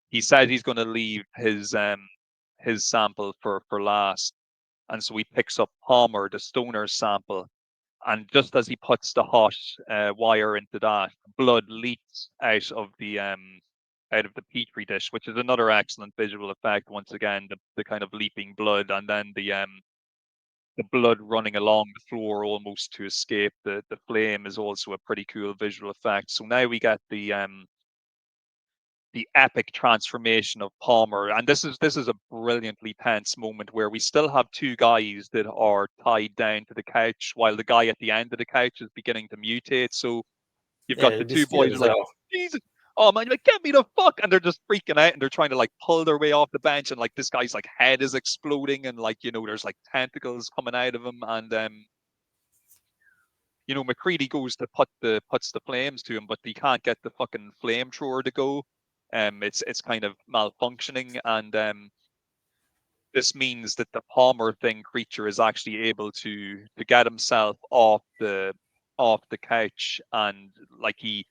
he said he's going to leave his sample for last. And so he picks up Palmer, the stoner's sample, and just as he puts the hot wire into that, blood leaks out of the petri dish, which is another excellent visual effect. Once again, the kind of leaping blood, and then the blood running along the floor almost to escape the flame is also a pretty cool visual effect. So now we get the epic transformation of Palmer, and this is a brilliantly tense moment where we still have two guys that are tied down to the couch while the guy at the end of the couch is beginning to mutate. So you've got Yeah, the it'd be two scary boys as who are like, hell. Jesus, oh man, you're like, get me the fuck, and they're just freaking out and they're trying to like pull their way off the bench, and like this guy's like head is exploding and like there's like tentacles coming out of him, and McCready goes to puts the flames to him, but he can't get the fucking flamethrower to go. It's kind of malfunctioning, and this means that the Palmer thing creature is actually able to get himself off the couch, and like he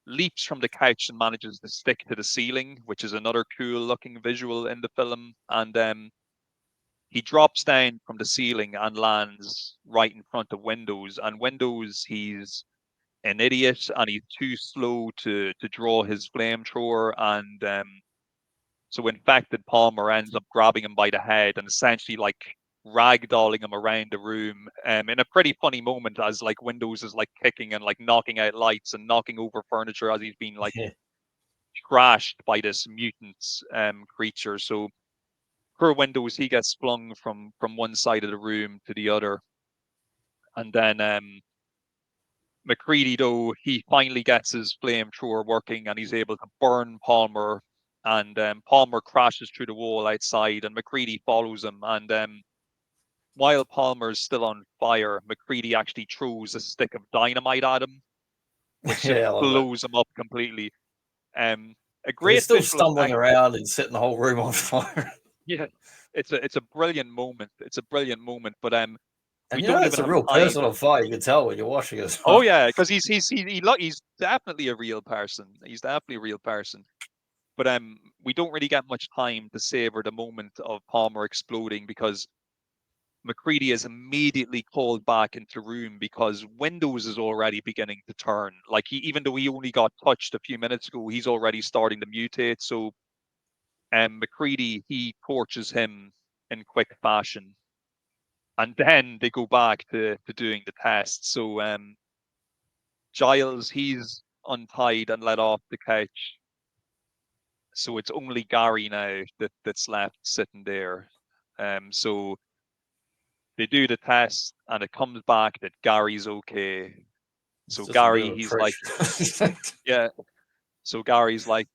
leaps from the couch and manages to stick to the ceiling, which is another cool looking visual in the film. And he drops down from the ceiling and lands right in front of Windows. And Windows, he's an idiot and he's too slow to draw his flamethrower. And so infected Palmer ends up grabbing him by the head and essentially like ragdolling him around the room in a pretty funny moment as like Windows is like kicking and like knocking out lights and knocking over furniture as he's being like Yeah. crashed by this mutant creature. So per Windows, he gets flung from one side of the room to the other. And then McCready, though, he finally gets his flamethrower working and he's able to burn Palmer. And Palmer crashes through the wall outside, and McCready follows him. And while Palmer's still on fire, McCready actually throws a stick of dynamite at him, which just Yeah, I love it. blows him up completely. A Because he's great still visual stumbling effect. around and setting the whole room on fire. Yeah, it's a brilliant moment. It's a brilliant moment, but we And don't it's even a have real time. person on fire. You can tell when you're watching it as Oh well. yeah, because he's definitely a real person. He's definitely a real person. But we don't really get much time to savor the moment of Palmer exploding because McCready is immediately called back into the room because Windows is already beginning to turn. Like even though he only got touched a few minutes ago, he's already starting to mutate. So McCready, he torches him in quick fashion, and then they go back to doing the test. So Giles, he's untied and let off the couch. So it's only Gary now that's left sitting there. So they do the test and it comes back that Gary's okay. It's So just a bit Gary, of a he's prick. like, yeah. So Gary's like,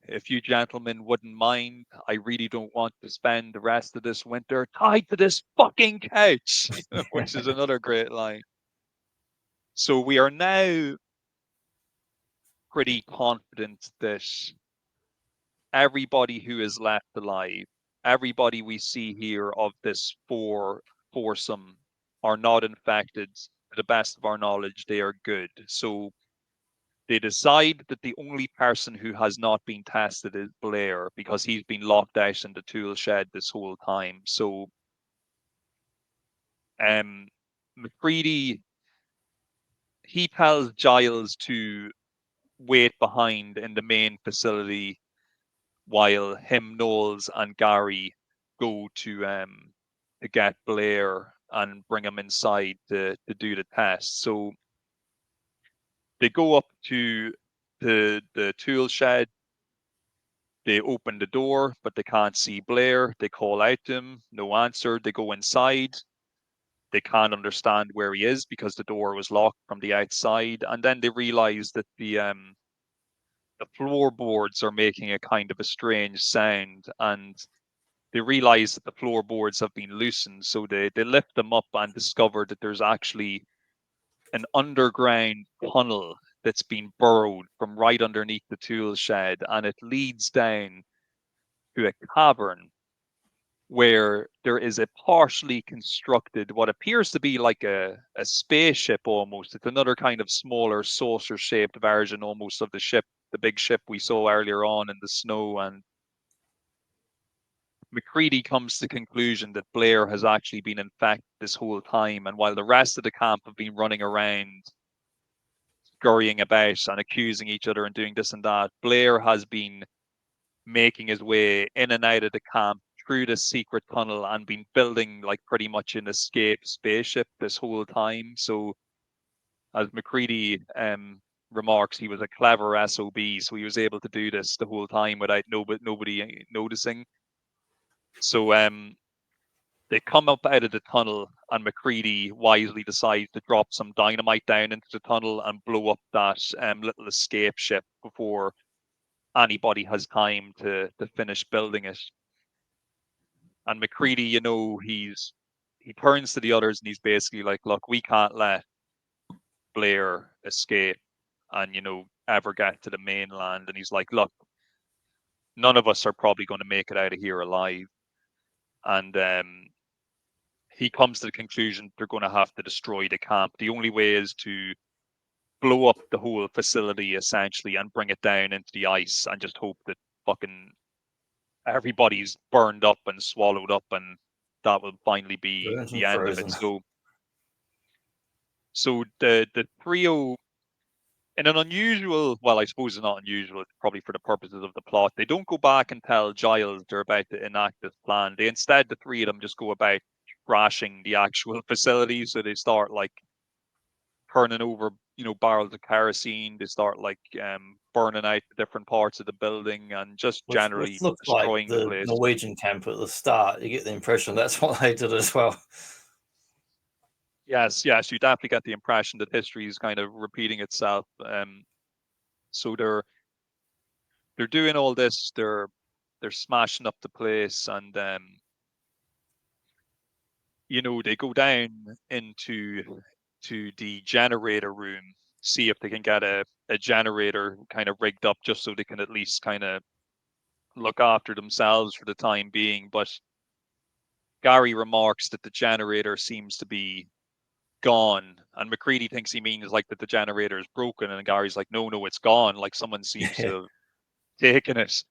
if you gentlemen wouldn't mind, I really don't want to spend the rest of this winter tied to this fucking couch, which is another great line. So we are now pretty confident that everybody who is left alive, everybody we see here of this foursome are not infected. To the best of our knowledge, they are good. So they decide that the only person who has not been tested is Blair because he's been locked out in the tool shed this whole time. So McCready, he tells Giles to wait behind in the main facility while him, Knowles, and Gary go to get Blair and bring him inside to do the test. So they go up to the tool shed. They open the door, but they can't see Blair. They call out to him, no answer. They go inside. They can't understand where he is because the door was locked from the outside. And then they realize that the floorboards are making a kind of a strange sound, and they realize that the floorboards have been loosened. So they lift them up and discover that there's actually an underground tunnel that's been burrowed from right underneath the tool shed, and it leads down to a cavern where there is a partially constructed, what appears to be like a spaceship almost. It's another kind of smaller saucer shaped version almost of the ship, the big ship we saw earlier on in the snow. And McCready comes to the conclusion that Blair has actually been infected this whole time. And while the rest of the camp have been running around, scurrying about and accusing each other and doing this and that, Blair has been making his way in and out of the camp through the secret tunnel and been building like pretty much an escape spaceship this whole time. So as McCready remarks, he was a clever SOB, so he was able to do this the whole time without nobody noticing. So they come up out of the tunnel, and McCready wisely decides to drop some dynamite down into the tunnel and blow up that little escape ship before anybody has time to finish building it. And McCready, he turns to the others and he's basically like, look, we can't let Blair escape and, ever get to the mainland. And he's like, look, none of us are probably going to make it out of here alive. And he comes to the conclusion they're going to have to destroy the camp. The only way is to blow up the whole facility essentially and bring it down into the ice and just hope that fucking everybody's burned up and swallowed up, and that will finally be Burnt the and end of it. frozen. So the trio, in an unusual, well, I suppose it's not unusual, it's probably for the purposes of the plot, they don't go back and tell Giles they're about to enact this plan. They instead, the three of them just go about trashing the actual facility. So they start like turning over, barrels of kerosene. They start like burning out different parts of the building and just Which generally looks like destroying the the place. Norwegian camp at the start. You get the impression that's what they did as well. Yes, you definitely get the impression that history is kind of repeating itself. So they're doing all this. They're smashing up the place, and they go down to the generator room, see if they can get a generator kind of rigged up, just so they can at least kind of look after themselves for the time being. But Gary remarks that the generator seems to be gone, and McCready thinks he means like that the generator is broken, and Gary's like, no, it's gone, like someone seems to Yeah, have taken it.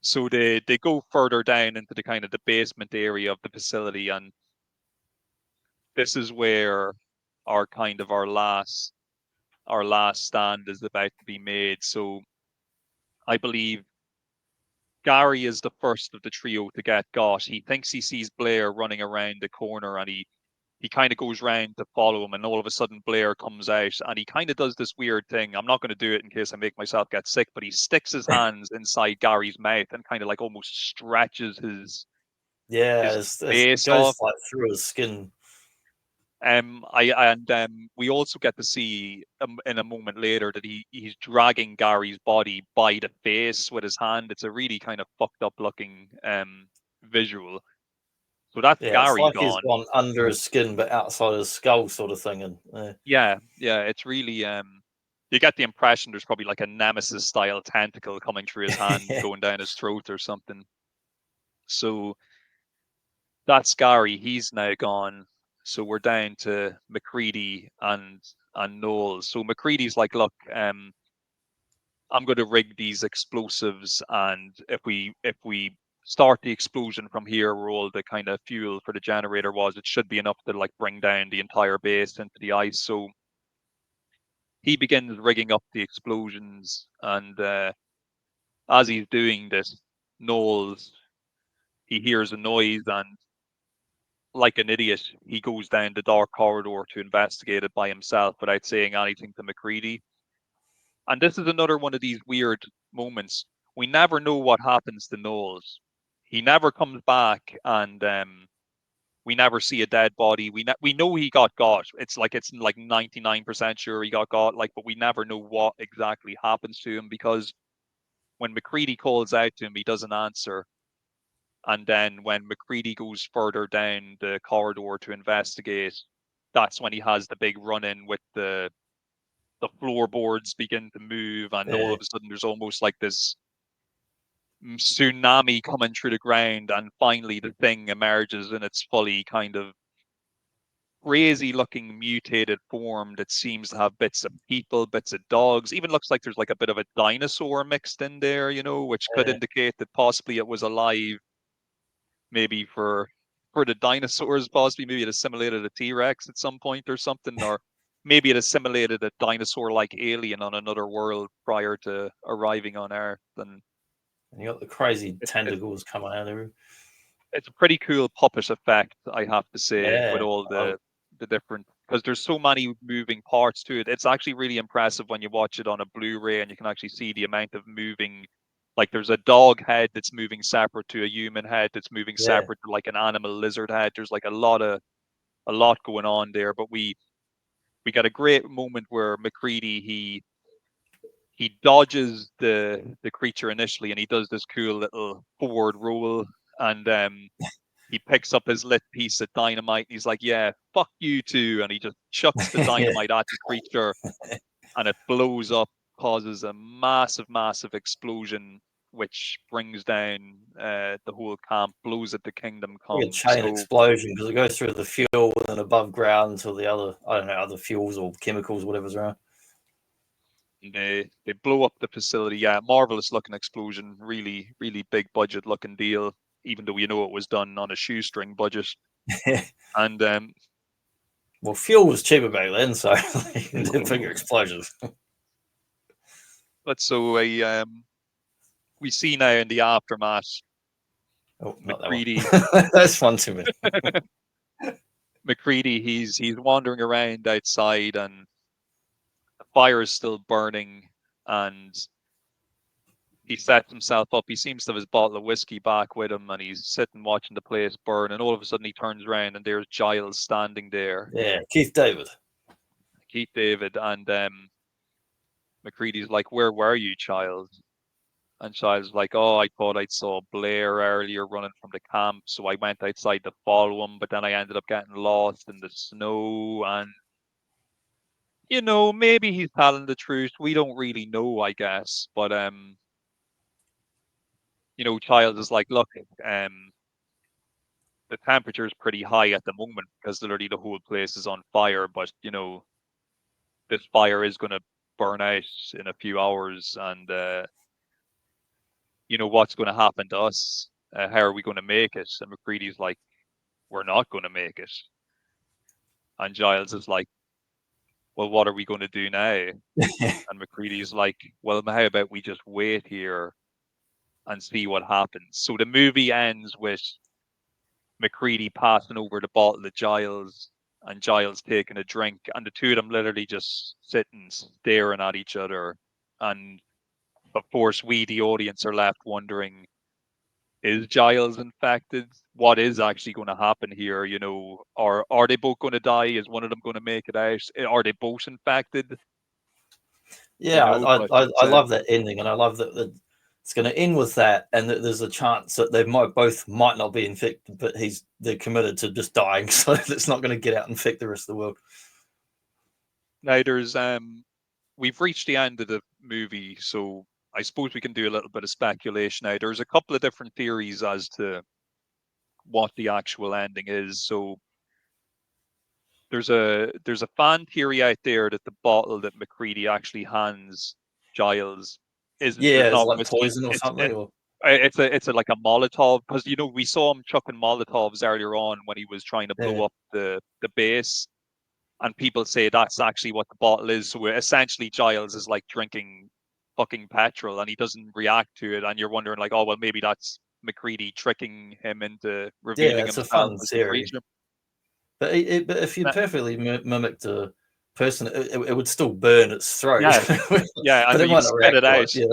So they go further down into the kind of the basement area of the facility, and this is where our last stand is about to be made. So I believe Gary is the first of the trio to get got. He thinks he sees Blair running around the corner, and he kind of goes round to follow him, and all of a sudden Blair comes out, and he kind of does this weird thing. I'm not going to do it in case I make myself get sick, but he sticks his hands inside Gary's mouth and kind of like almost stretches his it face goes off. like through his skin. We also get to see in a moment later that he's dragging Gary's body by the face with his hand. It's a really kind of fucked up looking visual. So that's Yeah, it's Gary like he's gone. gone under his skin but outside his skull, sort of thing. And Yeah, it's really you get the impression there's probably like a nemesis style tentacle coming through his hand yeah, going down his throat or something. So that's Gary, he's now gone. So we're down to McCready and Noel. So McCready's like, look, I'm going to rig these explosives, and if we start the explosion from here, where all the kind of fuel for the generator was, it should be enough to like bring down the entire base into the ice. So he begins rigging up the explosions, and as he's doing this, Knowles, he hears a noise, and like an idiot, he goes down the dark corridor to investigate it by himself without saying anything to McCready. And this is another one of these weird moments we never know what happens to Knowles. He never comes back, and we never see a dead body. We know he got. It's like 99% sure he got, like, but we never know what exactly happens to him, because when MacReady calls out to him, he doesn't answer. And then when MacReady goes further down the corridor to investigate, that's when he has the big run-in with the floorboards begin to move, and all of a sudden there's almost like this tsunami coming through the ground, and finally the thing emerges in its fully kind of crazy looking mutated form that seems to have bits of people, bits of dogs, even looks like there's like a bit of a dinosaur mixed in there, which could indicate that possibly it was alive, maybe for the dinosaurs, possibly maybe it assimilated a T-Rex at some point or something, or maybe it assimilated a dinosaur-like alien on another world prior to arriving on Earth. And you got the crazy tentacles coming out of it. It's a pretty cool puppet effect, I have to say, with all the different, because there's so many moving parts to it. It's actually really impressive when you watch it on a Blu-ray and you can actually see the amount of moving. Like there's a dog head that's moving separate to a human head that's moving separate to like an animal lizard head. There's like a lot going on there. But we got a great moment where MacReady he dodges the creature initially, and he does this cool little forward roll, and he picks up his lit piece of dynamite. And he's like, "Yeah, fuck you too," and he just chucks the dynamite at the creature, and it blows up, causes a massive explosion, which brings down the whole camp, blows at the Kingdom Come. Like a chain explosion, because it goes through the fuel and then above ground to the other fuels or chemicals, whatever's around. They blow up the facility. Yeah, marvelous looking explosion. Really big budget looking deal, even though it was done on a shoestring budget. And well, fuel was cheaper back then, so they did bigger explosions. But so we see now in the aftermath, MacReady. That's fun to me. MacReady, he's wandering around outside, and the fire is still burning, and he sets himself up. He seems to have his bottle of whiskey back with him, and he's sitting watching the place burn. And all of a sudden, he turns around, and there's Giles standing there. Yeah, Keith David. And MacReady's like, "Where were you, child?" And Giles is like, "Oh, I thought I saw Blair earlier running from the camp, so I went outside to follow him, but then I ended up getting lost in the snow." And maybe he's telling the truth. We don't really know, I guess. But Giles is like, "Look, the temperature is pretty high at the moment because literally the whole place is on fire, but this fire is going to burn out in a few hours, and what's going to happen to us? How are we going to make it?" And MacReady's like, "We're not going to make it." And Giles is like, "Well, what are we going to do now?" And MacReady's like, "Well, how about we just wait here and see what happens?" So the movie ends with MacReady passing over the bottle to Giles, and Giles taking a drink, and the two of them literally just sitting, staring at each other. And of course, we, the audience, are left wondering, is Giles infected? What is actually going to happen here? Are they both going to die? Is one of them going to make it out? Are they both infected? Yeah, I love that ending, and I love that it's going to end with that, and that there's a chance that they might not be infected, but they're committed to just dying, so it's not going to get out and infect the rest of the world. Now we've reached the end of the movie, so I suppose we can do a little bit of speculation now. There's a couple of different theories as to what the actual ending is. So there's a fan theory out there that the bottle that MacReady actually hands Giles it's not like poison or something. It's like a Molotov, because we saw him chucking Molotovs earlier on when he was trying to blow up the base, and people say that's actually what the bottle is. So essentially, Giles is like drinking fucking petrol, and he doesn't react to it, and you're wondering like, oh well, maybe that's MacReady tricking him into revealing himself a fun as theory. a creature. But if you perfectly mimicked a person, it would still burn its throat. Yeah, but and it might not spit it out. Yeah.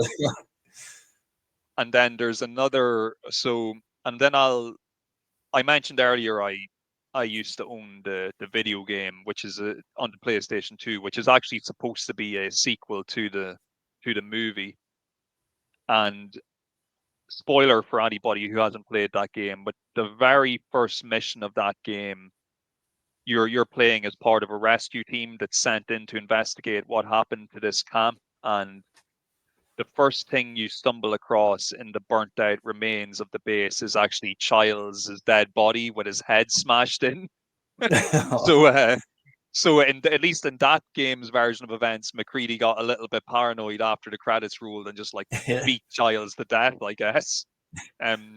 And then there's another. So, and then I mentioned earlier I used to own the video game, which is on the PlayStation 2, which is actually supposed to be a sequel to the movie. And spoiler for anybody who hasn't played that game, but the very first mission of that game, you're playing as part of a rescue team that's sent in to investigate what happened to this camp. And the first thing you stumble across in the burnt out remains of the base is actually Childs' dead body with his head smashed in. So at least in that game's version of events, McCready got a little bit paranoid after the credits rolled and just like Yeah. beat Childs to death, I guess.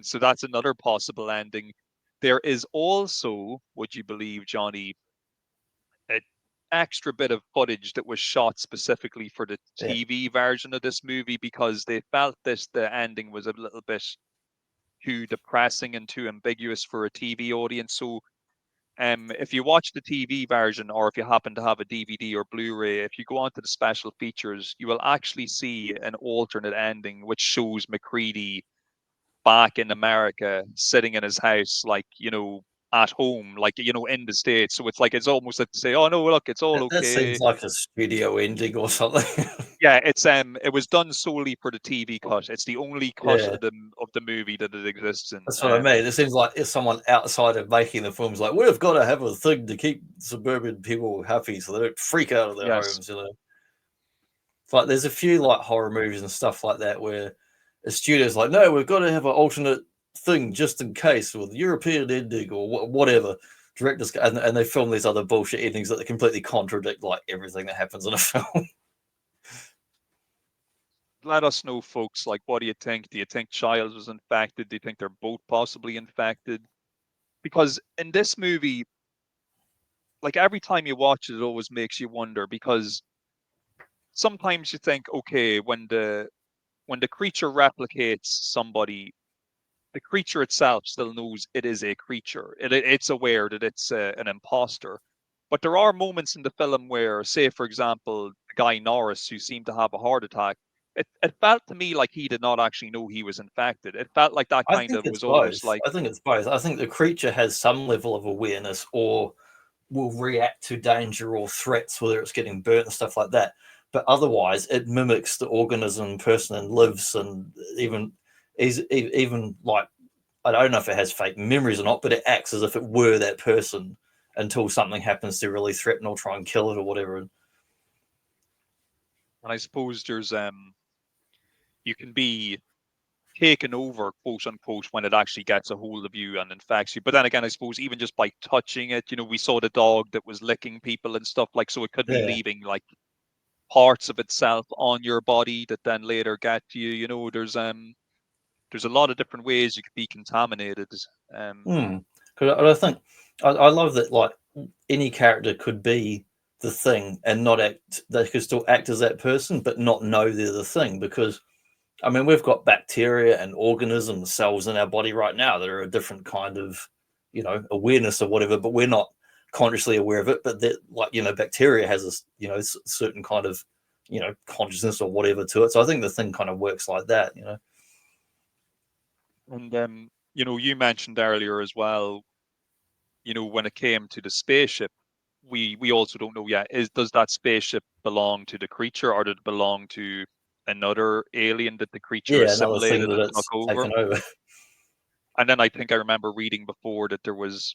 So that's another possible ending. There is also, would you believe, Johnny, an extra bit of footage that was shot specifically for the Yeah. TV version of this movie because they felt the ending was a little bit too depressing and too ambiguous for a TV audience. So if you watch the TV version, or if you happen to have a DVD or Blu-ray, if you go onto the special features, you will actually see an alternate ending which shows McCready back in America, sitting in his house, like, at home, like, in the States. So it's like, it's almost like to say, oh no, look, it's all That okay. seems like a studio ending or something. Yeah, it was done solely for the TV cut. It's the only cut Yeah. of the movie that it exists in. That's what I mean. It seems like if someone outside of making the film's like, we've got to have a thing to keep suburban people happy so they don't freak out of their Yes. homes, It's like there's a few like horror movies and stuff like that where the studio's like, no, we've got to have an alternate thing just in case, or the European ending or whatever. Directors and they film these other bullshit endings that they completely contradict like everything that happens in a film. Let us know, folks. Like, what do you think? Do you think Childs was infected? Do you think they're both possibly infected? Because in this movie, like every time you watch it, it always makes you wonder. Because sometimes you think, okay, when the creature replicates somebody, the creature itself still knows it is a creature. It's aware that it's an imposter. But there are moments in the film where, say, for example, the guy Norris, who seemed to have a heart attack, it felt to me like he did not actually know he was infected. It felt like that I kind think of it's was both. almost like, I think it's both. I think the creature has some level of awareness or will react to danger or threats, whether it's getting burnt and stuff like that. But otherwise, it mimics the organism person and lives, and even like I don't know if it has fake memories or not, but it acts as if it were that person until something happens to really threaten or try and kill it or whatever. and I suppose you can be taken over, quote unquote, when it actually gets a hold of you and infects you. But then again, I suppose even just by touching it, we saw the dog that was licking people and stuff, like, so it could be Yeah. leaving like parts of itself on your body that then later get to you. There's a lot of different ways you could be contaminated. Because I think I love that like any character could be the thing and not act. They could still act as that person, but not know they're the thing. Because I mean, we've got bacteria and organisms, cells in our body right now that are a different kind of, awareness or whatever, but we're not consciously aware of it. But that, like, bacteria has a, certain kind of, consciousness or whatever to it. So I think the thing kind of works like that. And you mentioned earlier as well, when it came to the spaceship, we also don't know yet, does that spaceship belong to the creature, or did it belong to another alien that the creature Yeah, another thing assimilated that and took it's over? taken over. And then I think I remember reading before that there was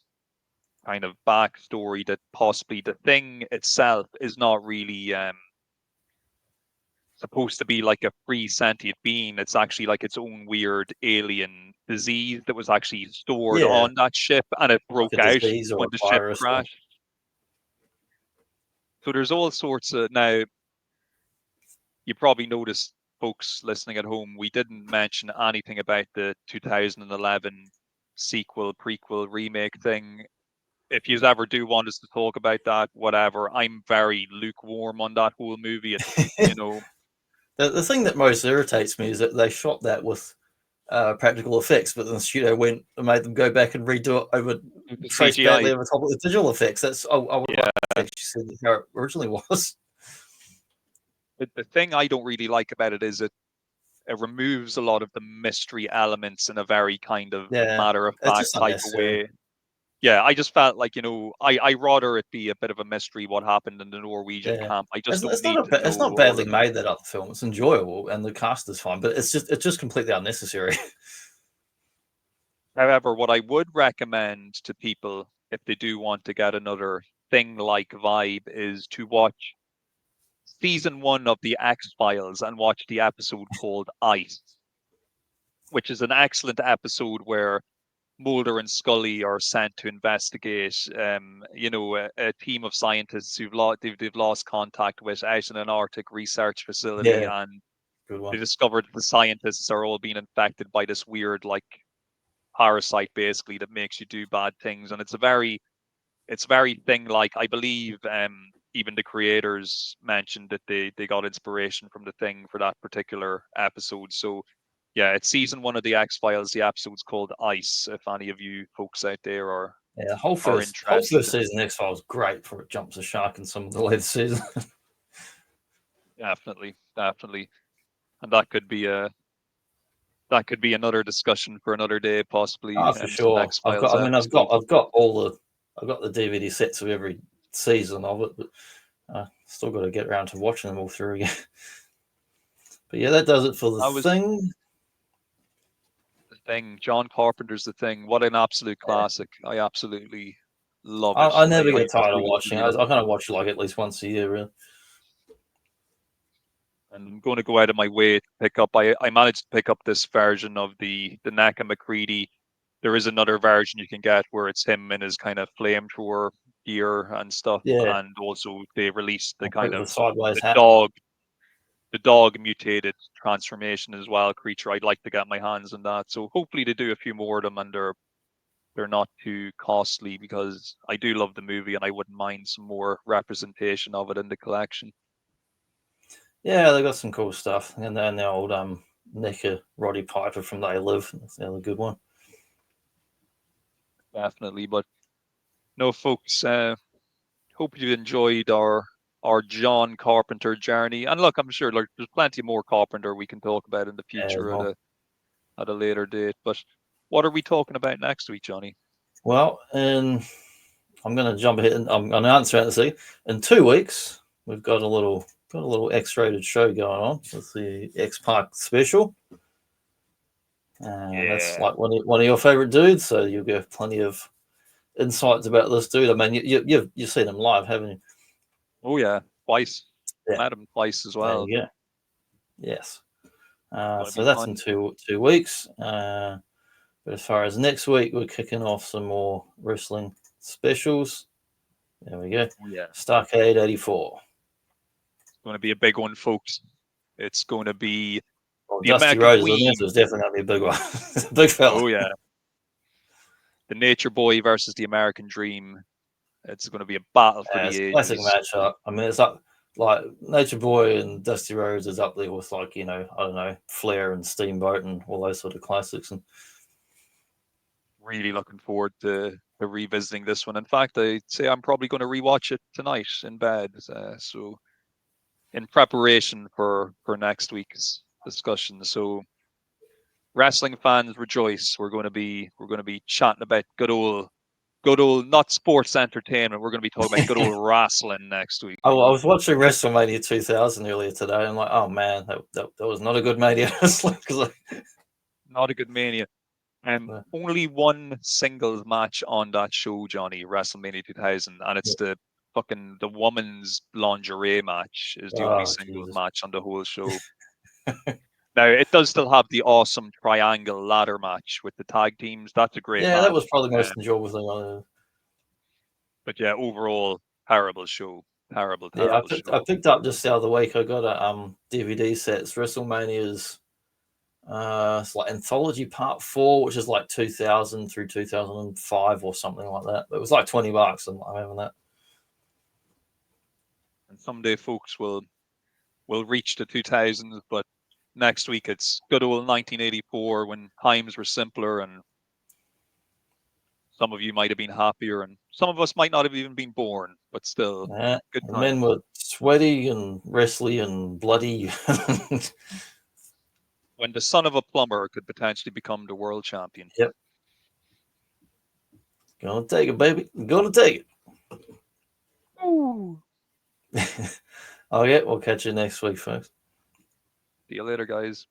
kind of backstory that possibly the thing itself is not really supposed to be like a free sentient being. It's actually like its own weird alien disease that was actually stored Yeah, on that ship, and it like broke a out disease or when a the ship virus or crashed. So there's all sorts of, now you probably noticed, folks listening at home, we didn't mention anything about the 2011 sequel, prequel, remake thing. If you ever do want us to talk about that, whatever, I'm very lukewarm on that whole movie. the thing that most irritates me is that they shot that with practical effects, but then the studio went and made them go back and redo it over The trace CGI. badly over top of the digital effects. I would like to actually see how it originally was. The thing I don't really like about it is it removes a lot of the mystery elements in a very kind of Yeah, matter of it's fact just type of unnecessary. way. Yeah, I just felt like, I rather it be a bit of a mystery what happened in the Norwegian Yeah, camp. I just don't it's not need to know it's not all badly of it. made, that other film. It's enjoyable and the cast is fine, but it's just completely unnecessary. However, what I would recommend to people if they do want to get another thing-like vibe is to watch season 1 of the X-Files and watch the episode called Ice, which is an excellent episode where Mulder and Scully are sent to investigate, a team of scientists they've lost contact with out in an Arctic research facility, Yeah, and good they one. discovered that the scientists are all being infected by this weird, like, parasite, basically, that makes you do bad things, and it's very thing like. I believe even the creators mentioned that they got inspiration from the thing for that particular episode. So yeah, it's season 1 of the X-Files. The episode's called Ice, if any of you folks out there Yeah, are whole interested first in it. season X Files great before it jumps a shark in some of the later seasons. Definitely. And that could be another discussion for another day, possibly. Oh, for Some sure. X-Files I've episodes. got all the I've got the DVD sets of every season of it, but still got to get around to watching them all through again. But yeah, that does it for the That was thing. The Thing. John Carpenter's The Thing. What an absolute Yeah. classic. I absolutely love it. I I, never I get tired of truly, watching. truly I love it. kind of watch it like at least once a year, really. And I'm going to go out of my way to pick up. I managed to pick up this version of the Naka McCready. There is another version you can get where it's him in his kind of flamethrower gear and stuff. Yeah, And also they released the kind the of sideways the hat. dog the dog mutated transformation as well, creature. I'd like to get my hands on that. So hopefully they do a few more of them, and they're not too costly, because I do love the movie and I wouldn't mind some more representation of it in the collection. Yeah, they got some cool stuff, and then the old Nicker Roddy Piper from They Live. That's the other good one. Definitely. But no, folks, hope you enjoyed our John Carpenter journey. And look, I'm sure there's plenty more Carpenter we can talk about in the Yeah, as future well. at a later date. But what are we talking about next week, Johnny? Well, and I'm going to jump ahead and I'm going to answer it. See, in 2 weeks we've got a little X-rated show going on with the X Park special. That's Yeah. like one of your favorite dudes, so you'll get plenty of insights about this dude. I mean, you've seen him live, haven't you? Oh yeah, twice. Yeah, Met him twice as there well. you go. Yes. Gonna So be that's in fun. 2 weeks. But as far as next week, we're kicking off some more wrestling specials. There we go. Oh yeah, Starcade 84. it's gonna be a big one, folks. It's gonna be Well, the Dusty American Rose, I mean, Queen. was definitely going to be a big one. Big fella. Oh yeah, the Nature Boy versus the American Dream. It's gonna be a battle for the It's a classic ages. matchup. I mean, it's like Nature Boy and Dusty Rose is up there with, like, I don't know, Flair and Steamboat and all those sort of classics. And Really looking forward to revisiting this one. In fact, I'd say I'm probably going to rewatch it tonight in bed. So in preparation for next week's discussion. So wrestling fans rejoice. We're going to be chatting about good old not sports entertainment. We're going to be talking about good old wrestling next week. I was watching WrestleMania 2000 earlier today. And I'm like, oh man, that was not a good Mania. Because Not a good Mania. Only one singles match on that show, Johnny, WrestleMania 2000, and it's the women's lingerie match is the only oh singles Jesus, match on the whole show. Now it does still have the awesome triangle ladder match with the tag teams. That's a great yeah, that match. was probably the Um, most enjoyable thing on it. but yeah, overall, terrible show. Terrible, Yeah, terrible I show. picked up just the other week. I got a DVD set. It's WrestleMania's it's like Anthology Part 4, which is like 2000 through 2005 or something like that. It was like $20. I'm having that. And someday, folks, will reach the 2000s, but next week it's good old 1984 when times were simpler, and some of you might have been happier, and some of us might not have even been born, but still, Yeah, good the men times. were sweaty and wrestly and bloody. when the son of a plumber could potentially become the world champion. Yep. Gonna take it, baby. Gonna take it. Ooh. Okay, we'll catch you next week, folks. See you later, guys.